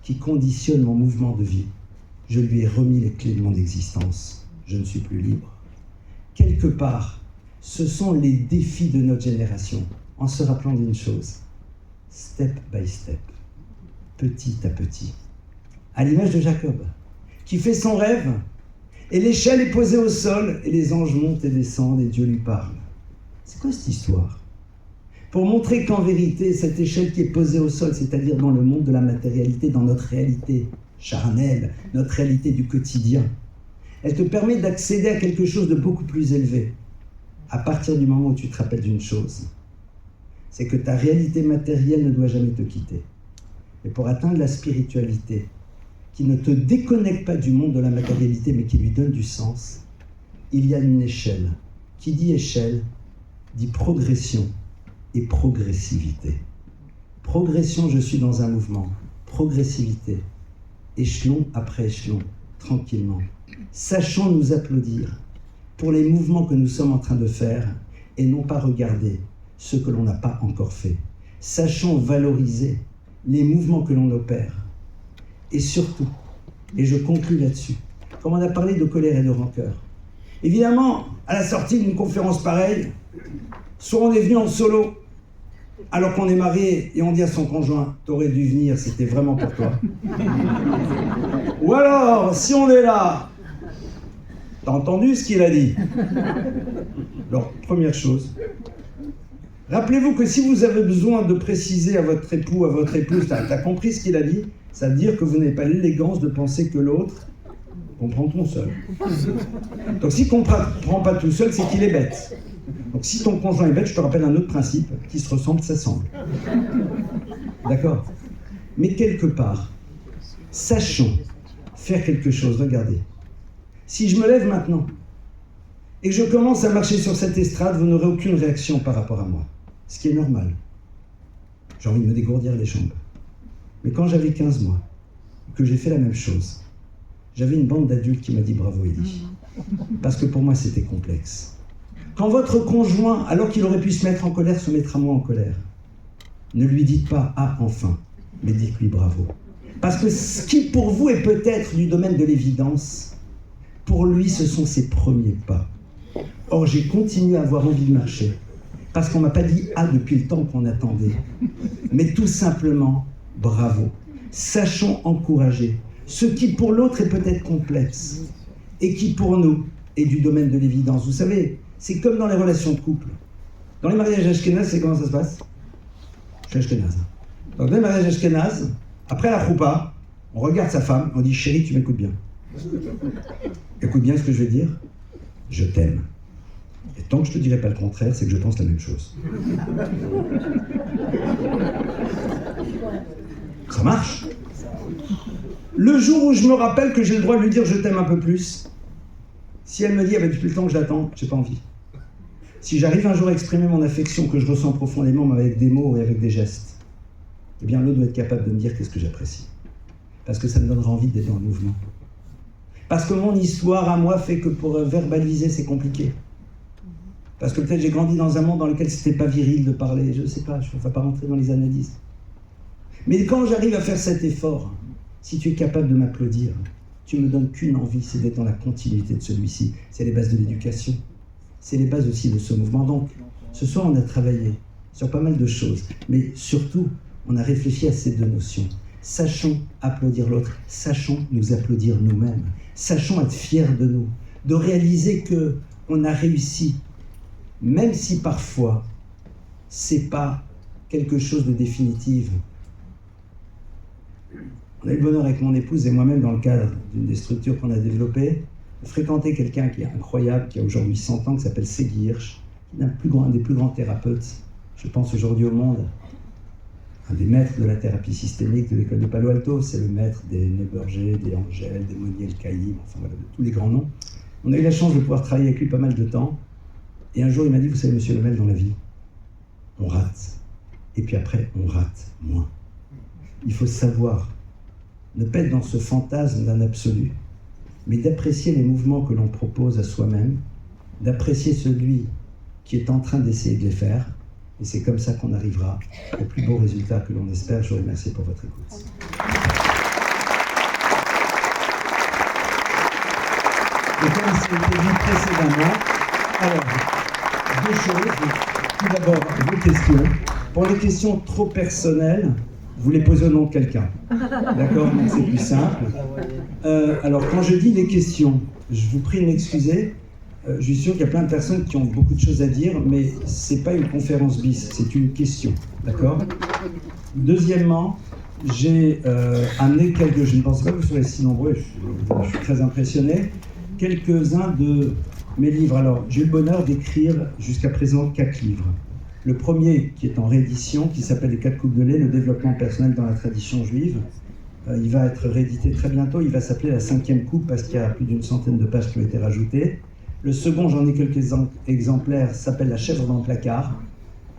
B: qui conditionne mon mouvement de vie, je lui ai remis les clés de mon existence. Je ne suis plus libre. Quelque part, ce sont les défis de notre génération, en se rappelant d'une chose, step by step, petit à petit. À l'image de Jacob, qui fait son rêve, et l'échelle est posée au sol, et les anges montent et descendent, et Dieu lui parle. C'est quoi cette histoire? pour montrer qu'en vérité, cette échelle qui est posée au sol, c'est-à-dire dans le monde de la matérialité, dans notre réalité charnelle, notre réalité du quotidien, elle te permet d'accéder à quelque chose de beaucoup plus élevé, à partir du moment où tu te rappelles d'une chose, c'est que ta réalité matérielle ne doit jamais te quitter. Et pour atteindre la spiritualité, qui ne te déconnecte pas du monde de la matérialité, mais qui lui donne du sens, il y a une échelle. Qui dit échelle, dit progression et progressivité. Progression, je suis dans un mouvement. Progressivité, échelon après échelon, tranquillement. Sachons nous applaudir pour les mouvements que nous sommes en train de faire et non pas regarder ce que l'on n'a pas encore fait. Sachons valoriser les mouvements que l'on opère. Et surtout, et je conclus là-dessus, comme on a parlé de colère et de rancœur, évidemment, à la sortie d'une conférence pareille, soit on est venu en solo, alors qu'on est marié et on dit à son conjoint « T'aurais dû venir, c'était vraiment pour toi. » Ou alors, si on est là, t'as entendu ce qu'il a dit? Alors, première chose, rappelez-vous que si vous avez besoin de préciser à votre époux, à votre épouse, t'as compris ce qu'il a dit, ça veut dire que vous n'avez pas l'élégance de penser que l'autre comprend tout seul. Donc s'il ne comprend pas tout seul, c'est qu'il est bête. Donc si ton conjoint est bête, je te rappelle un autre principe, qui se ressemble, s'assemble. D'accord? Mais quelque part, sachons faire quelque chose. Regardez. Si je me lève maintenant, et que je commence à marcher sur cette estrade, vous n'aurez aucune réaction par rapport à moi. Ce qui est normal. J'ai envie de me dégourdir les jambes. Mais quand j'avais 15 mois, que j'ai fait la même chose, j'avais une bande d'adultes qui m'a dit « Bravo Elie ». Parce que pour moi, c'était complexe. Quand votre conjoint, alors qu'il aurait pu se mettre en colère, se mettra moins en colère, ne lui dites pas « Ah, enfin », mais dites-lui « Bravo ». Parce que ce qui pour vous est peut-être du domaine de l'évidence, pour lui, ce sont ses premiers pas. Or, j'ai continué à avoir envie de marcher. Parce qu'on ne m'a pas dit « Ah » depuis le temps qu'on attendait. Mais tout simplement, bravo. Sachons encourager ce qui pour l'autre est peut-être complexe et qui pour nous est du domaine de l'évidence. Vous savez, c'est comme dans les relations de couple. Dans les mariages ashkénazes, c'est comment ça se passe? Je suis ashkénaze. Donc dans les mariages ashkénazes, après la choupa, on regarde sa femme, on dit « Chérie, tu m'écoutes bien. Écoute bien ce que je vais dire. Je t'aime. Et tant que je ne te dirai pas le contraire, c'est que je pense la même chose. » Ça marche. Le jour où je me rappelle que j'ai le droit de lui dire « je t'aime un peu plus », si elle me dit « depuis le temps que je l'attends, j'ai pas envie ». Si j'arrive un jour à exprimer mon affection que je ressens profondément, mais avec des mots et avec des gestes, eh bien l'autre doit être capable de me dire qu'est-ce que j'apprécie. Parce que ça me donnera envie d'être dans le mouvement. Parce que mon histoire à moi fait que pour verbaliser, c'est compliqué. Parce que peut-être j'ai grandi dans un monde dans lequel c'était pas viril de parler, je sais pas, je ne vais pas rentrer dans les analyses. Mais quand j'arrive à faire cet effort, si tu es capable de m'applaudir, tu me donnes qu'une envie, c'est d'être dans la continuité de celui-ci. C'est les bases de l'éducation. C'est les bases aussi de ce mouvement. Donc, ce soir, on a travaillé sur pas mal de choses, mais surtout, on a réfléchi à ces deux notions. Sachons applaudir l'autre, sachons nous applaudir nous-mêmes, sachons être fiers de nous, de réaliser qu'on a réussi, même si parfois, c'est pas quelque chose de définitif. On a eu le bonheur avec mon épouse et moi-même, dans le cadre d'une des structures qu'on a développées, de fréquenter quelqu'un qui est incroyable, qui a aujourd'hui 100 ans, qui s'appelle Segui Hirsch, qui est un des plus grands thérapeutes, je pense aujourd'hui au monde, un des maîtres de la thérapie systémique de l'école de Palo Alto, c'est le maître des Neuberger, des Angel, des Moniel Caïm, enfin voilà, de tous les grands noms. On a eu la chance de pouvoir travailler avec lui pas mal de temps, et un jour il m'a dit, vous savez monsieur Lemel, dans la vie, on rate, et puis après on rate moins. Il faut savoir ne pas être dans ce fantasme d'un absolu, mais d'apprécier les mouvements que l'on propose à soi-même, d'apprécier celui qui est en train d'essayer de les faire, et c'est comme ça qu'on arrivera au plus beau résultat que l'on espère. Je vous remercie pour votre écoute. Et comme ça a été dit précédemment, alors, deux choses. Tout d'abord, vos questions. Pour les questions trop personnelles, vous les posez au nom de quelqu'un. D'accord? Donc c'est plus simple. Alors, quand je dis les questions, je vous prie de m'excuser. Je suis sûr qu'il y a plein de personnes qui ont beaucoup de choses à dire, mais ce n'est pas une conférence bis, c'est une question. D'accord? Deuxièmement, j'ai amené quelques... Je ne pense pas que vous serez si nombreux, je suis très impressionné. Quelques-uns de mes livres. Alors, j'ai eu le bonheur d'écrire jusqu'à présent 4 livres. Le premier, qui est en réédition, qui s'appelle « Les 4 coupes de lait, le développement personnel dans la tradition juive ». Il va être réédité très bientôt. Il va s'appeler « La 5e coupe » parce qu'il y a plus d'une centaine de pages qui ont été rajoutées. Le second, j'en ai quelques exemplaires, s'appelle « La chèvre dans le placard ».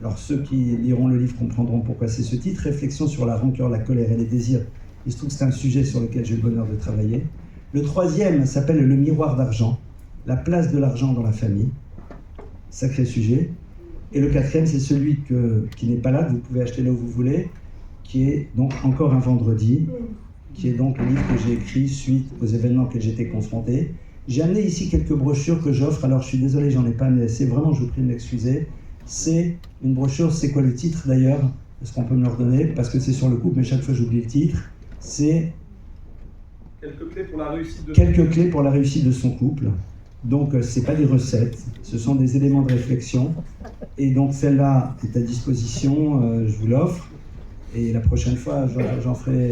B: Alors, ceux qui liront le livre comprendront pourquoi c'est ce titre. « Réflexion sur la rancœur, la colère et les désirs ». Il se trouve que c'est un sujet sur lequel j'ai eu le bonheur de travailler. Le troisième s'appelle « Le miroir d'argent ». La place de l'argent dans la famille. Sacré sujet. Et le quatrième, c'est celui qui n'est pas là, que vous pouvez acheter là où vous voulez, qui est donc Encore un vendredi, qui est donc le livre que j'ai écrit suite aux événements auxquels j'étais confronté. J'ai amené ici quelques brochures que j'offre, alors je suis désolé, j'en ai pas amené assez, vraiment je vous prie de m'excuser. C'est une brochure, c'est quoi le titre d'ailleurs? Est-ce qu'on peut me le redonner? Parce que c'est sur le couple, mais chaque fois j'oublie le titre. C'est
A: Quelques clés pour la réussite de
B: quelques clés pour la réussite de son couple. Donc, ce n'est pas des recettes, ce sont des éléments de réflexion. Et donc, celle-là est à disposition, je vous l'offre. Et la prochaine fois,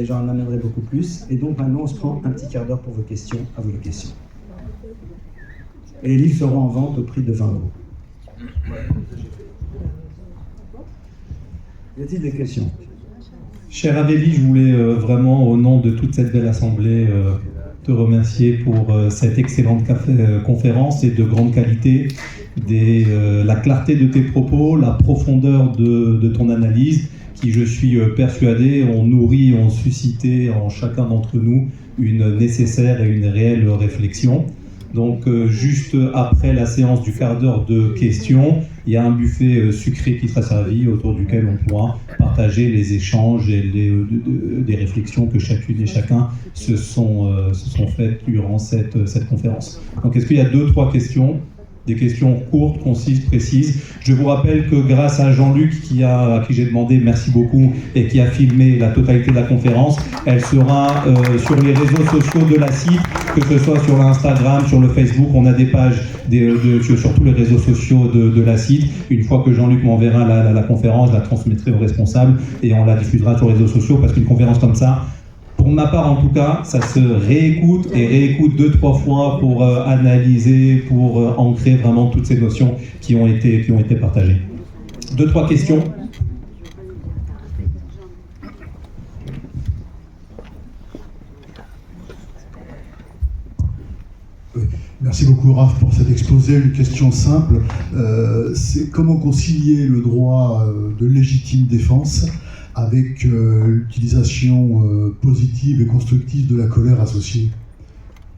B: j'en amènerai beaucoup plus. Et donc, maintenant, on se prend un petit quart d'heure pour vos questions, à vos questions. Et les livres seront en vente au prix de 20 €. Y a-t-il des questions?
A: Cher Avélie, je voulais vraiment, au nom de toute cette belle assemblée, te remercier pour cette excellente conférence et de grande qualité, la clarté de tes propos, la profondeur de ton analyse, qui, je suis persuadé, ont nourri, ont suscité en chacun d'entre nous une nécessaire et une réelle réflexion. Donc, juste après la séance du quart d'heure de questions, il y a un buffet sucré qui sera servi, autour duquel on pourra partager les échanges et des réflexions que chacune et chacun se sont faites durant cette conférence. Donc, est-ce qu'il y a 2-3 questions? Des questions courtes, concises, précises. Je vous rappelle que grâce à Jean-Luc, à qui j'ai demandé merci beaucoup, et qui a filmé la totalité de la conférence, elle sera sur les réseaux sociaux de la CIT, que ce soit sur l'Instagram, sur le Facebook. On a des pages sur tous les réseaux sociaux de la CIT. Une fois que Jean-Luc m'enverra la conférence, je la transmettrai aux responsables et on la diffusera sur les réseaux sociaux, parce qu'une conférence comme ça, pour ma part en tout cas, ça se réécoute et réécoute 2-3 fois pour analyser, pour ancrer vraiment toutes ces notions qui ont été partagées. 2-3 questions.
C: Merci beaucoup Raph pour cet exposé. Une question simple, c'est comment concilier le droit de légitime défense avec l'utilisation positive et constructive de la colère associée?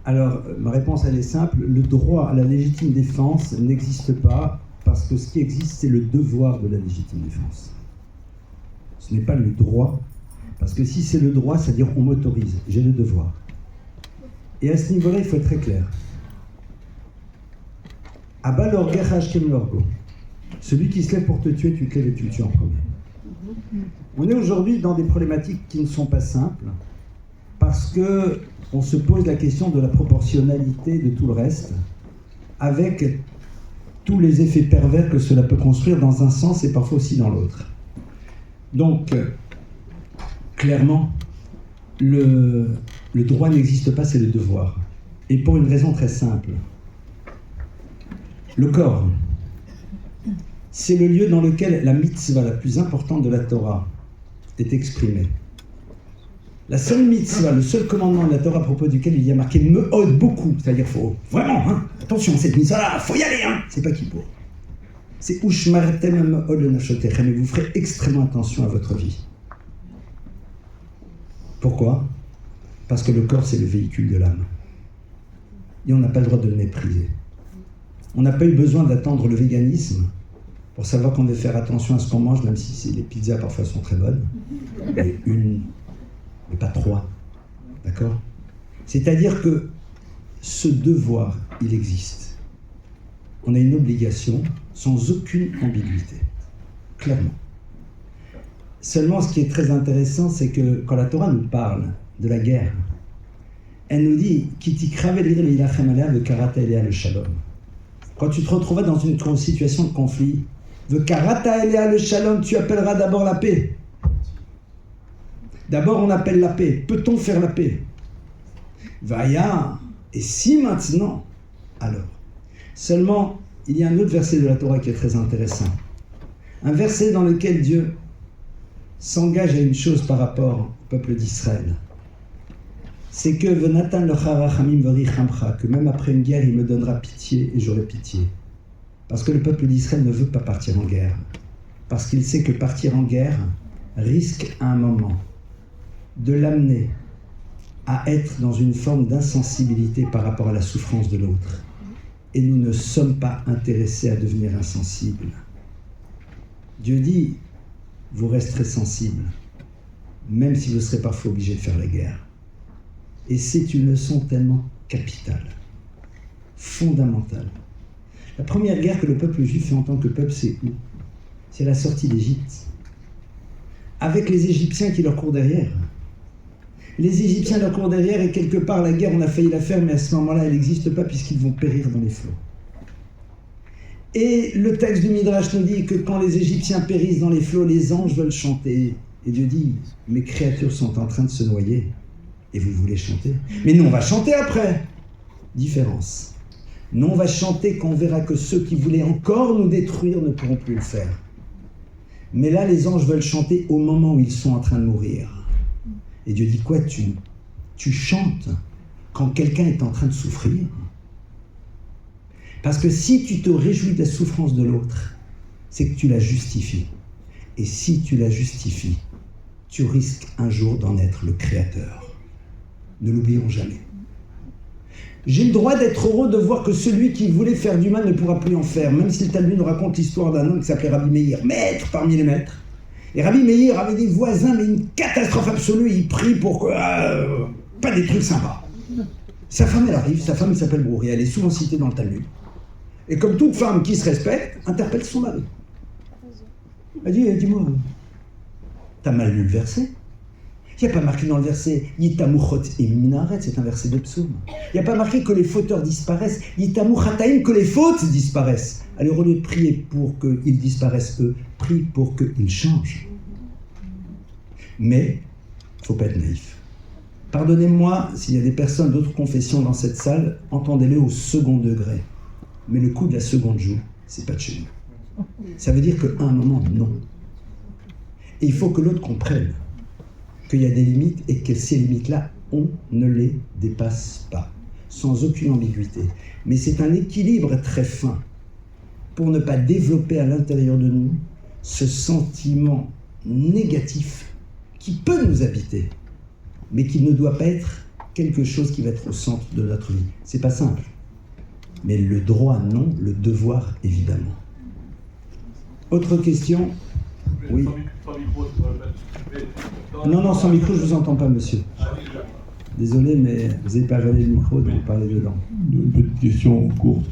B: Alors, ma réponse elle est simple, le droit à la légitime défense n'existe pas, parce que ce qui existe c'est le devoir de la légitime défense. Ce n'est pas le droit, parce que si c'est le droit, c'est-à-dire on m'autorise, j'ai le devoir. Et à ce niveau-là, il faut être très clair. Abba l'orgueil hashkem l'orgo. Celui qui se lève pour te tuer, tu te lèves et tu le tues en premier. On est aujourd'hui dans des problématiques qui ne sont pas simples, parce qu'on se pose la question de la proportionnalité de tout le reste, avec tous les effets pervers que cela peut construire dans un sens et parfois aussi dans l'autre. Donc, clairement, le droit n'existe pas, c'est le devoir. Et pour une raison très simple. Le corps, c'est le lieu dans lequel la mitzvah la plus importante de la Torah est exprimée. La seule mitzvah, le seul commandement de la Torah à propos duquel il y a marqué « me'od » beaucoup, c'est-à-dire faut vraiment, attention, cette mitzvah-là, faut y aller, c'est pas Kippour. C'est « ushmartem me'od nafshotechem » et vous ferez extrêmement attention à votre vie. Pourquoi? Parce que le corps, c'est le véhicule de l'âme. Et on n'a pas le droit de le mépriser. On n'a pas eu besoin d'attendre le véganisme pour savoir qu'on devait faire attention à ce qu'on mange, même si les pizzas parfois sont très bonnes. Mais une, mais pas 3. D'accord? C'est-à-dire que ce devoir, il existe. On a une obligation sans aucune ambiguïté. Clairement. Seulement, ce qui est très intéressant, c'est que quand la Torah nous parle de la guerre, elle nous dit « Ki tikrav el ilachem alea le karata elea le shalom ». quand tu te retrouveras dans une situation de conflit, Karata Eléa le shalom, tu appelleras d'abord la paix. D'abord, on appelle la paix. Peut-on faire la paix? Vaya, et si maintenant, alors. Seulement, il y a un autre verset de la Torah qui est très intéressant. Un verset dans lequel Dieu s'engage à une chose par rapport au peuple d'Israël. C'est que Venatan le charachamim verichamcha, que même après une guerre, il me donnera pitié et j'aurai pitié. Parce que le peuple d'Israël ne veut pas partir en guerre. Parce qu'il sait que partir en guerre risque à un moment de l'amener à être dans une forme d'insensibilité par rapport à la souffrance de l'autre. Et nous ne sommes pas intéressés à devenir insensibles. Dieu dit, vous resterez sensibles, même si vous serez parfois obligés de faire la guerre. Et c'est une leçon tellement capitale, fondamentale. La première guerre que le peuple juif fait en tant que peuple, c'est où? C'est la sortie d'Égypte. Avec les Égyptiens qui leur courent derrière. Les Égyptiens leur courent derrière et quelque part la guerre, on a failli la faire, mais à ce moment-là, elle n'existe pas puisqu'ils vont périr dans les flots. Et le texte du Midrash nous dit que quand les Égyptiens périssent dans les flots, les anges veulent chanter. Et Dieu dit, mes créatures sont en train de se noyer. Et vous voulez chanter? Mais nous, on va chanter après. Différence. Nous, on va chanter quand on verra que ceux qui voulaient encore nous détruire ne pourront plus le faire. Mais là, les anges veulent chanter au moment où ils sont en train de mourir. Et Dieu dit quoi? Tu chantes quand quelqu'un est en train de souffrir? Parce que si tu te réjouis de la souffrance de l'autre, c'est que tu la justifies. Et si tu la justifies, tu risques un jour d'en être le créateur. Ne l'oublions jamais. J'ai le droit d'être heureux de voir que celui qui voulait faire du mal ne pourra plus en faire, même si le Talmud nous raconte l'histoire d'un homme qui s'appelait Rabbi Meir, maître parmi les maîtres. Et Rabbi Meir avait des voisins, mais une catastrophe absolue, il prie pour que... pas des trucs sympas. Sa femme, elle arrive, sa femme, elle s'appelle Brouria, elle est souvent citée dans le Talmud. Et comme toute femme qui se respecte, interpelle son mari. Elle dit, dis-moi, t'as mal lu le verset? Il n'y a pas marqué dans le verset « Yitamuchot et minaret », c'est un verset de psaume. Il n'y a pas marqué que les fauteurs disparaissent. « Yitamuchataim », que les fautes disparaissent. Alors au lieu de prier pour qu'ils disparaissent eux, prie pour qu'ils changent. Mais, il ne faut pas être naïf. Pardonnez-moi s'il y a des personnes d'autres confessions dans cette salle, entendez-le au second degré. Mais le coup de la seconde joue, c'est pas de chez nous. Ça veut dire qu'à un moment, non. Et il faut que l'autre comprenne qu'il y a des limites et que ces limites-là, on ne les dépasse pas, sans aucune ambiguïté. Mais c'est un équilibre très fin pour ne pas développer à l'intérieur de nous ce sentiment négatif qui peut nous habiter, mais qui ne doit pas être quelque chose qui va être au centre de notre vie. C'est pas simple. Mais le droit, non, le devoir, évidemment. Autre question? Oui. Non, sans micro, je ne vous entends pas, monsieur. Désolé, mais vous n'avez pas avalé le micro, donc vous parlez dedans.
D: Une petite question courte.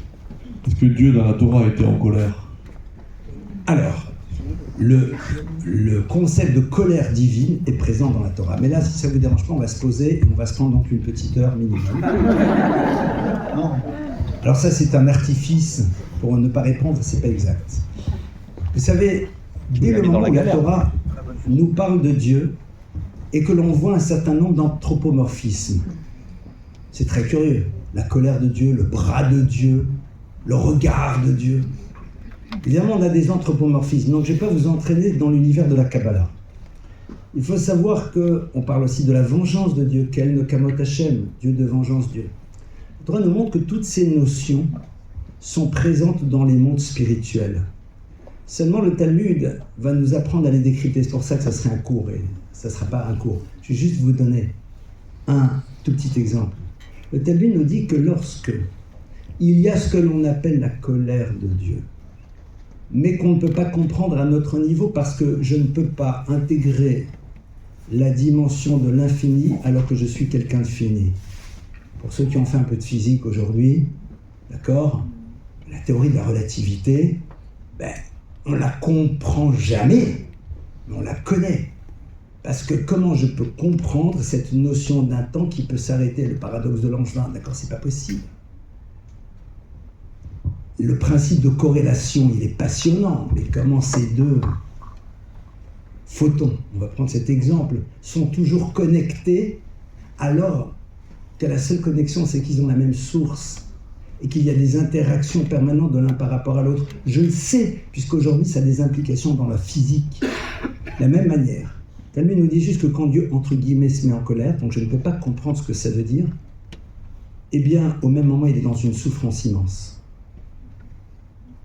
D: Est-ce que Dieu, dans la Torah, était en colère?
B: Alors, le concept de colère divine est présent dans la Torah. Mais là, si ça ne vous dérange pas, on va se poser et on va se prendre donc une petite heure minimum. Non. Alors ça, c'est un artifice pour ne pas répondre, c'est pas exact. Vous savez, dès le moment où la Torah nous parle de Dieu et que l'on voit un certain nombre d'anthropomorphismes, c'est très curieux. La colère de Dieu, le bras de Dieu, le regard de Dieu. Évidemment, on a des anthropomorphismes, donc je ne vais pas vous entraîner dans l'univers de la Kabbalah. Il faut savoir qu'on parle aussi de la vengeance de Dieu, Kel Nekamot Hashem, Dieu de vengeance, Dieu. La Torah nous montre que toutes ces notions sont présentes dans les mondes spirituels. Seulement le Talmud va nous apprendre à les décrypter, c'est pour ça que ça serait un cours, et ça ne sera pas un cours. Je vais juste vous donner un tout petit exemple. Le Talmud nous dit que lorsque il y a ce que l'on appelle la colère de Dieu, mais qu'on ne peut pas comprendre à notre niveau parce que je ne peux pas intégrer la dimension de l'infini alors que je suis quelqu'un de fini. Pour ceux qui ont fait un peu de physique aujourd'hui, d'accord, la théorie de la relativité, on la comprend jamais, mais on la connaît. Parce que comment je peux comprendre cette notion d'un temps qui peut s'arrêter, le paradoxe de Langevin, d'accord, c'est pas possible. le principe de corrélation, il est passionnant, mais comment ces deux photons, on va prendre cet exemple, sont toujours connectés alors que la seule connexion, c'est qu'ils ont la même source et qu'il y a des interactions permanentes de l'un par rapport à l'autre. Je le sais, puisqu'aujourd'hui, ça a des implications dans la physique. De la même manière, Talmud nous dit juste que quand Dieu, entre guillemets, se met en colère, donc je ne peux pas comprendre ce que ça veut dire, eh bien, au même moment, il est dans une souffrance immense.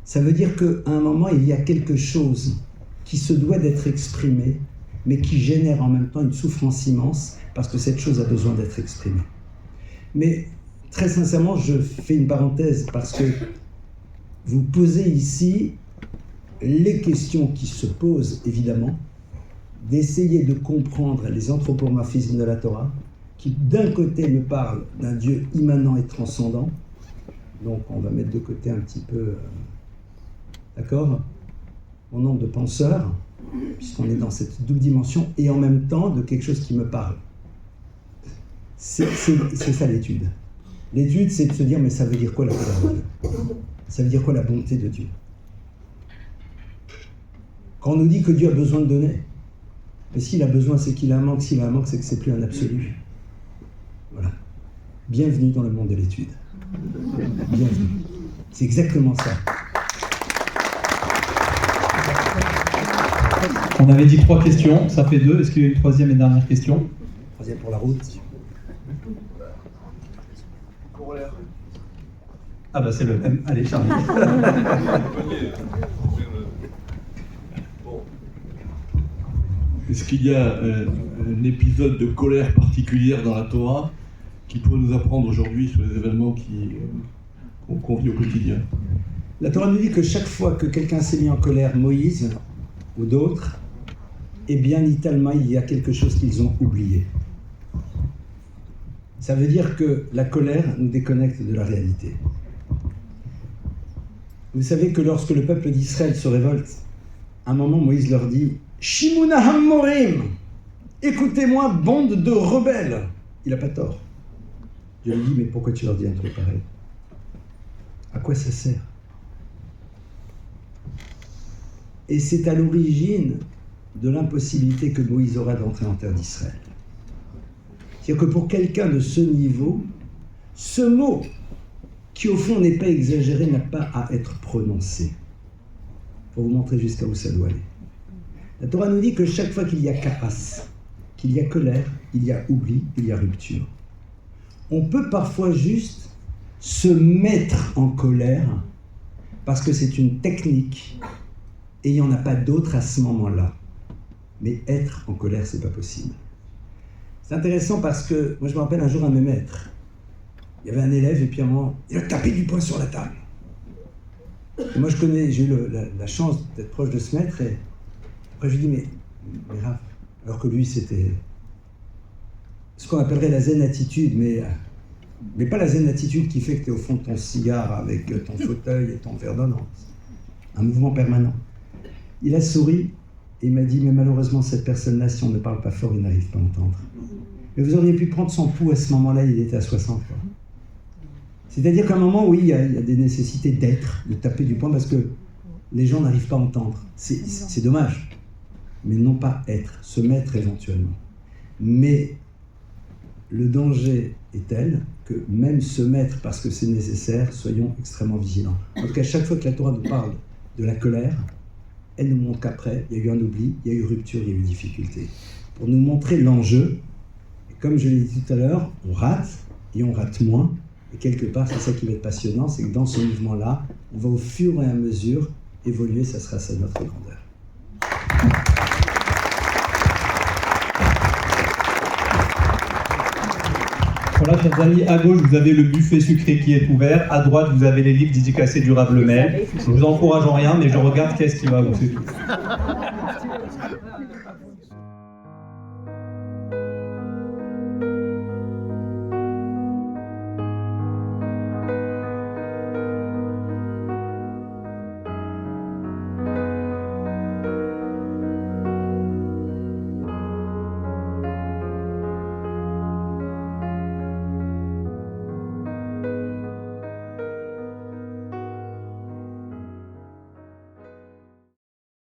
B: Ça veut dire qu'à un moment, il y a quelque chose qui se doit d'être exprimé, mais qui génère en même temps une souffrance immense, parce que cette chose a besoin d'être exprimée. Mais très sincèrement, je fais une parenthèse, parce que vous posez ici les questions qui se posent, évidemment, d'essayer de comprendre les anthropomorphismes de la Torah, qui d'un côté me parlent d'un Dieu immanent et transcendant, donc on va mettre de côté un petit peu, d'accord, mon nombre de penseurs, puisqu'on est dans cette double dimension, et en même temps de quelque chose qui me parle. C'est ça l'étude. L'étude, c'est de se dire, mais ça veut dire quoi la colère de Dieu? Ça veut dire quoi la bonté de Dieu? Quand on nous dit que Dieu a besoin de donner, mais s'il a besoin, c'est qu'il a un manque. S'il a un manque, c'est que c'est plus un absolu. Voilà. Bienvenue dans le monde de l'étude. Bienvenue. C'est exactement ça.
A: On avait dit 3 questions, ça fait 2. Est-ce qu'il y a une troisième et dernière question?
B: Troisième pour la route.
A: Ah bah c'est le même. Allez, Charlie.
D: Est-ce qu'il y a un épisode de colère particulière dans la Torah qui pourrait nous apprendre aujourd'hui sur les événements qu'on vit au quotidien?
B: La Torah nous dit que chaque fois que quelqu'un s'est mis en colère, Moïse ou d'autres, eh bien, littéralement, il y a quelque chose qu'ils ont oublié. Ça veut dire que la colère nous déconnecte de la réalité. Vous savez que lorsque le peuple d'Israël se révolte, à un moment, Moïse leur dit « Shimuna Hammorim, écoutez-moi, bande de rebelles !» Il n'a pas tort. Je lui dis « Mais pourquoi tu leur dis un truc pareil? À quoi ça sert ?» Et c'est à l'origine de l'impossibilité que Moïse aura d'entrer en terre d'Israël. C'est-à-dire que pour quelqu'un de ce niveau, ce mot, qui au fond n'est pas exagéré, n'a pas à être prononcé. Pour vous montrer jusqu'à où ça doit aller. La Torah nous dit que chaque fois qu'il y a kaas, qu'il y a colère, il y a oubli, il y a rupture. On peut parfois juste se mettre en colère parce que c'est une technique et il n'y en a pas d'autre à ce moment-là. Mais être en colère, c'est pas possible. C'est intéressant parce que, moi je me rappelle un jour un de mes maîtres, il y avait un élève et puis à un moment, il a tapé du poing sur la table. Et moi j'ai eu la chance d'être proche de ce maître et après je lui dis mais Raph, alors que lui c'était ce qu'on appellerait la zen attitude, mais pas la zen attitude qui fait que tu es au fond de ton cigare avec ton fauteuil et ton verre d'eau, non. Un mouvement permanent. Il a souri et il m'a dit, mais malheureusement cette personne-là, si on ne parle pas fort, il n'arrive pas à entendre. Mais vous auriez pu prendre son pouls à ce moment-là, il était à 60 fois. C'est-à-dire qu'à un moment, oui, il y a des nécessités d'être, de taper du poing, parce que les gens n'arrivent pas à entendre. C'est dommage. Mais non pas être, se mettre éventuellement. Mais le danger est tel que même se mettre parce que c'est nécessaire, soyons extrêmement vigilants. En tout cas, chaque fois que la Torah nous parle de la colère, elle nous montre qu'après, il y a eu un oubli, il y a eu rupture, il y a eu difficulté. Pour nous montrer l'enjeu, et comme je l'ai dit tout à l'heure, on rate et on rate moins. Et quelque part, c'est ça qui va être passionnant, c'est que dans ce mouvement-là, on va au fur et à mesure évoluer, ça sera ça notre grandeur.
A: Voilà, chers amis, à gauche, vous avez le buffet sucré qui est ouvert. À droite, vous avez les livres dédicacés du Rav Lemel. Je ne vous encourage en rien, mais je regarde qu'est-ce qui va vous.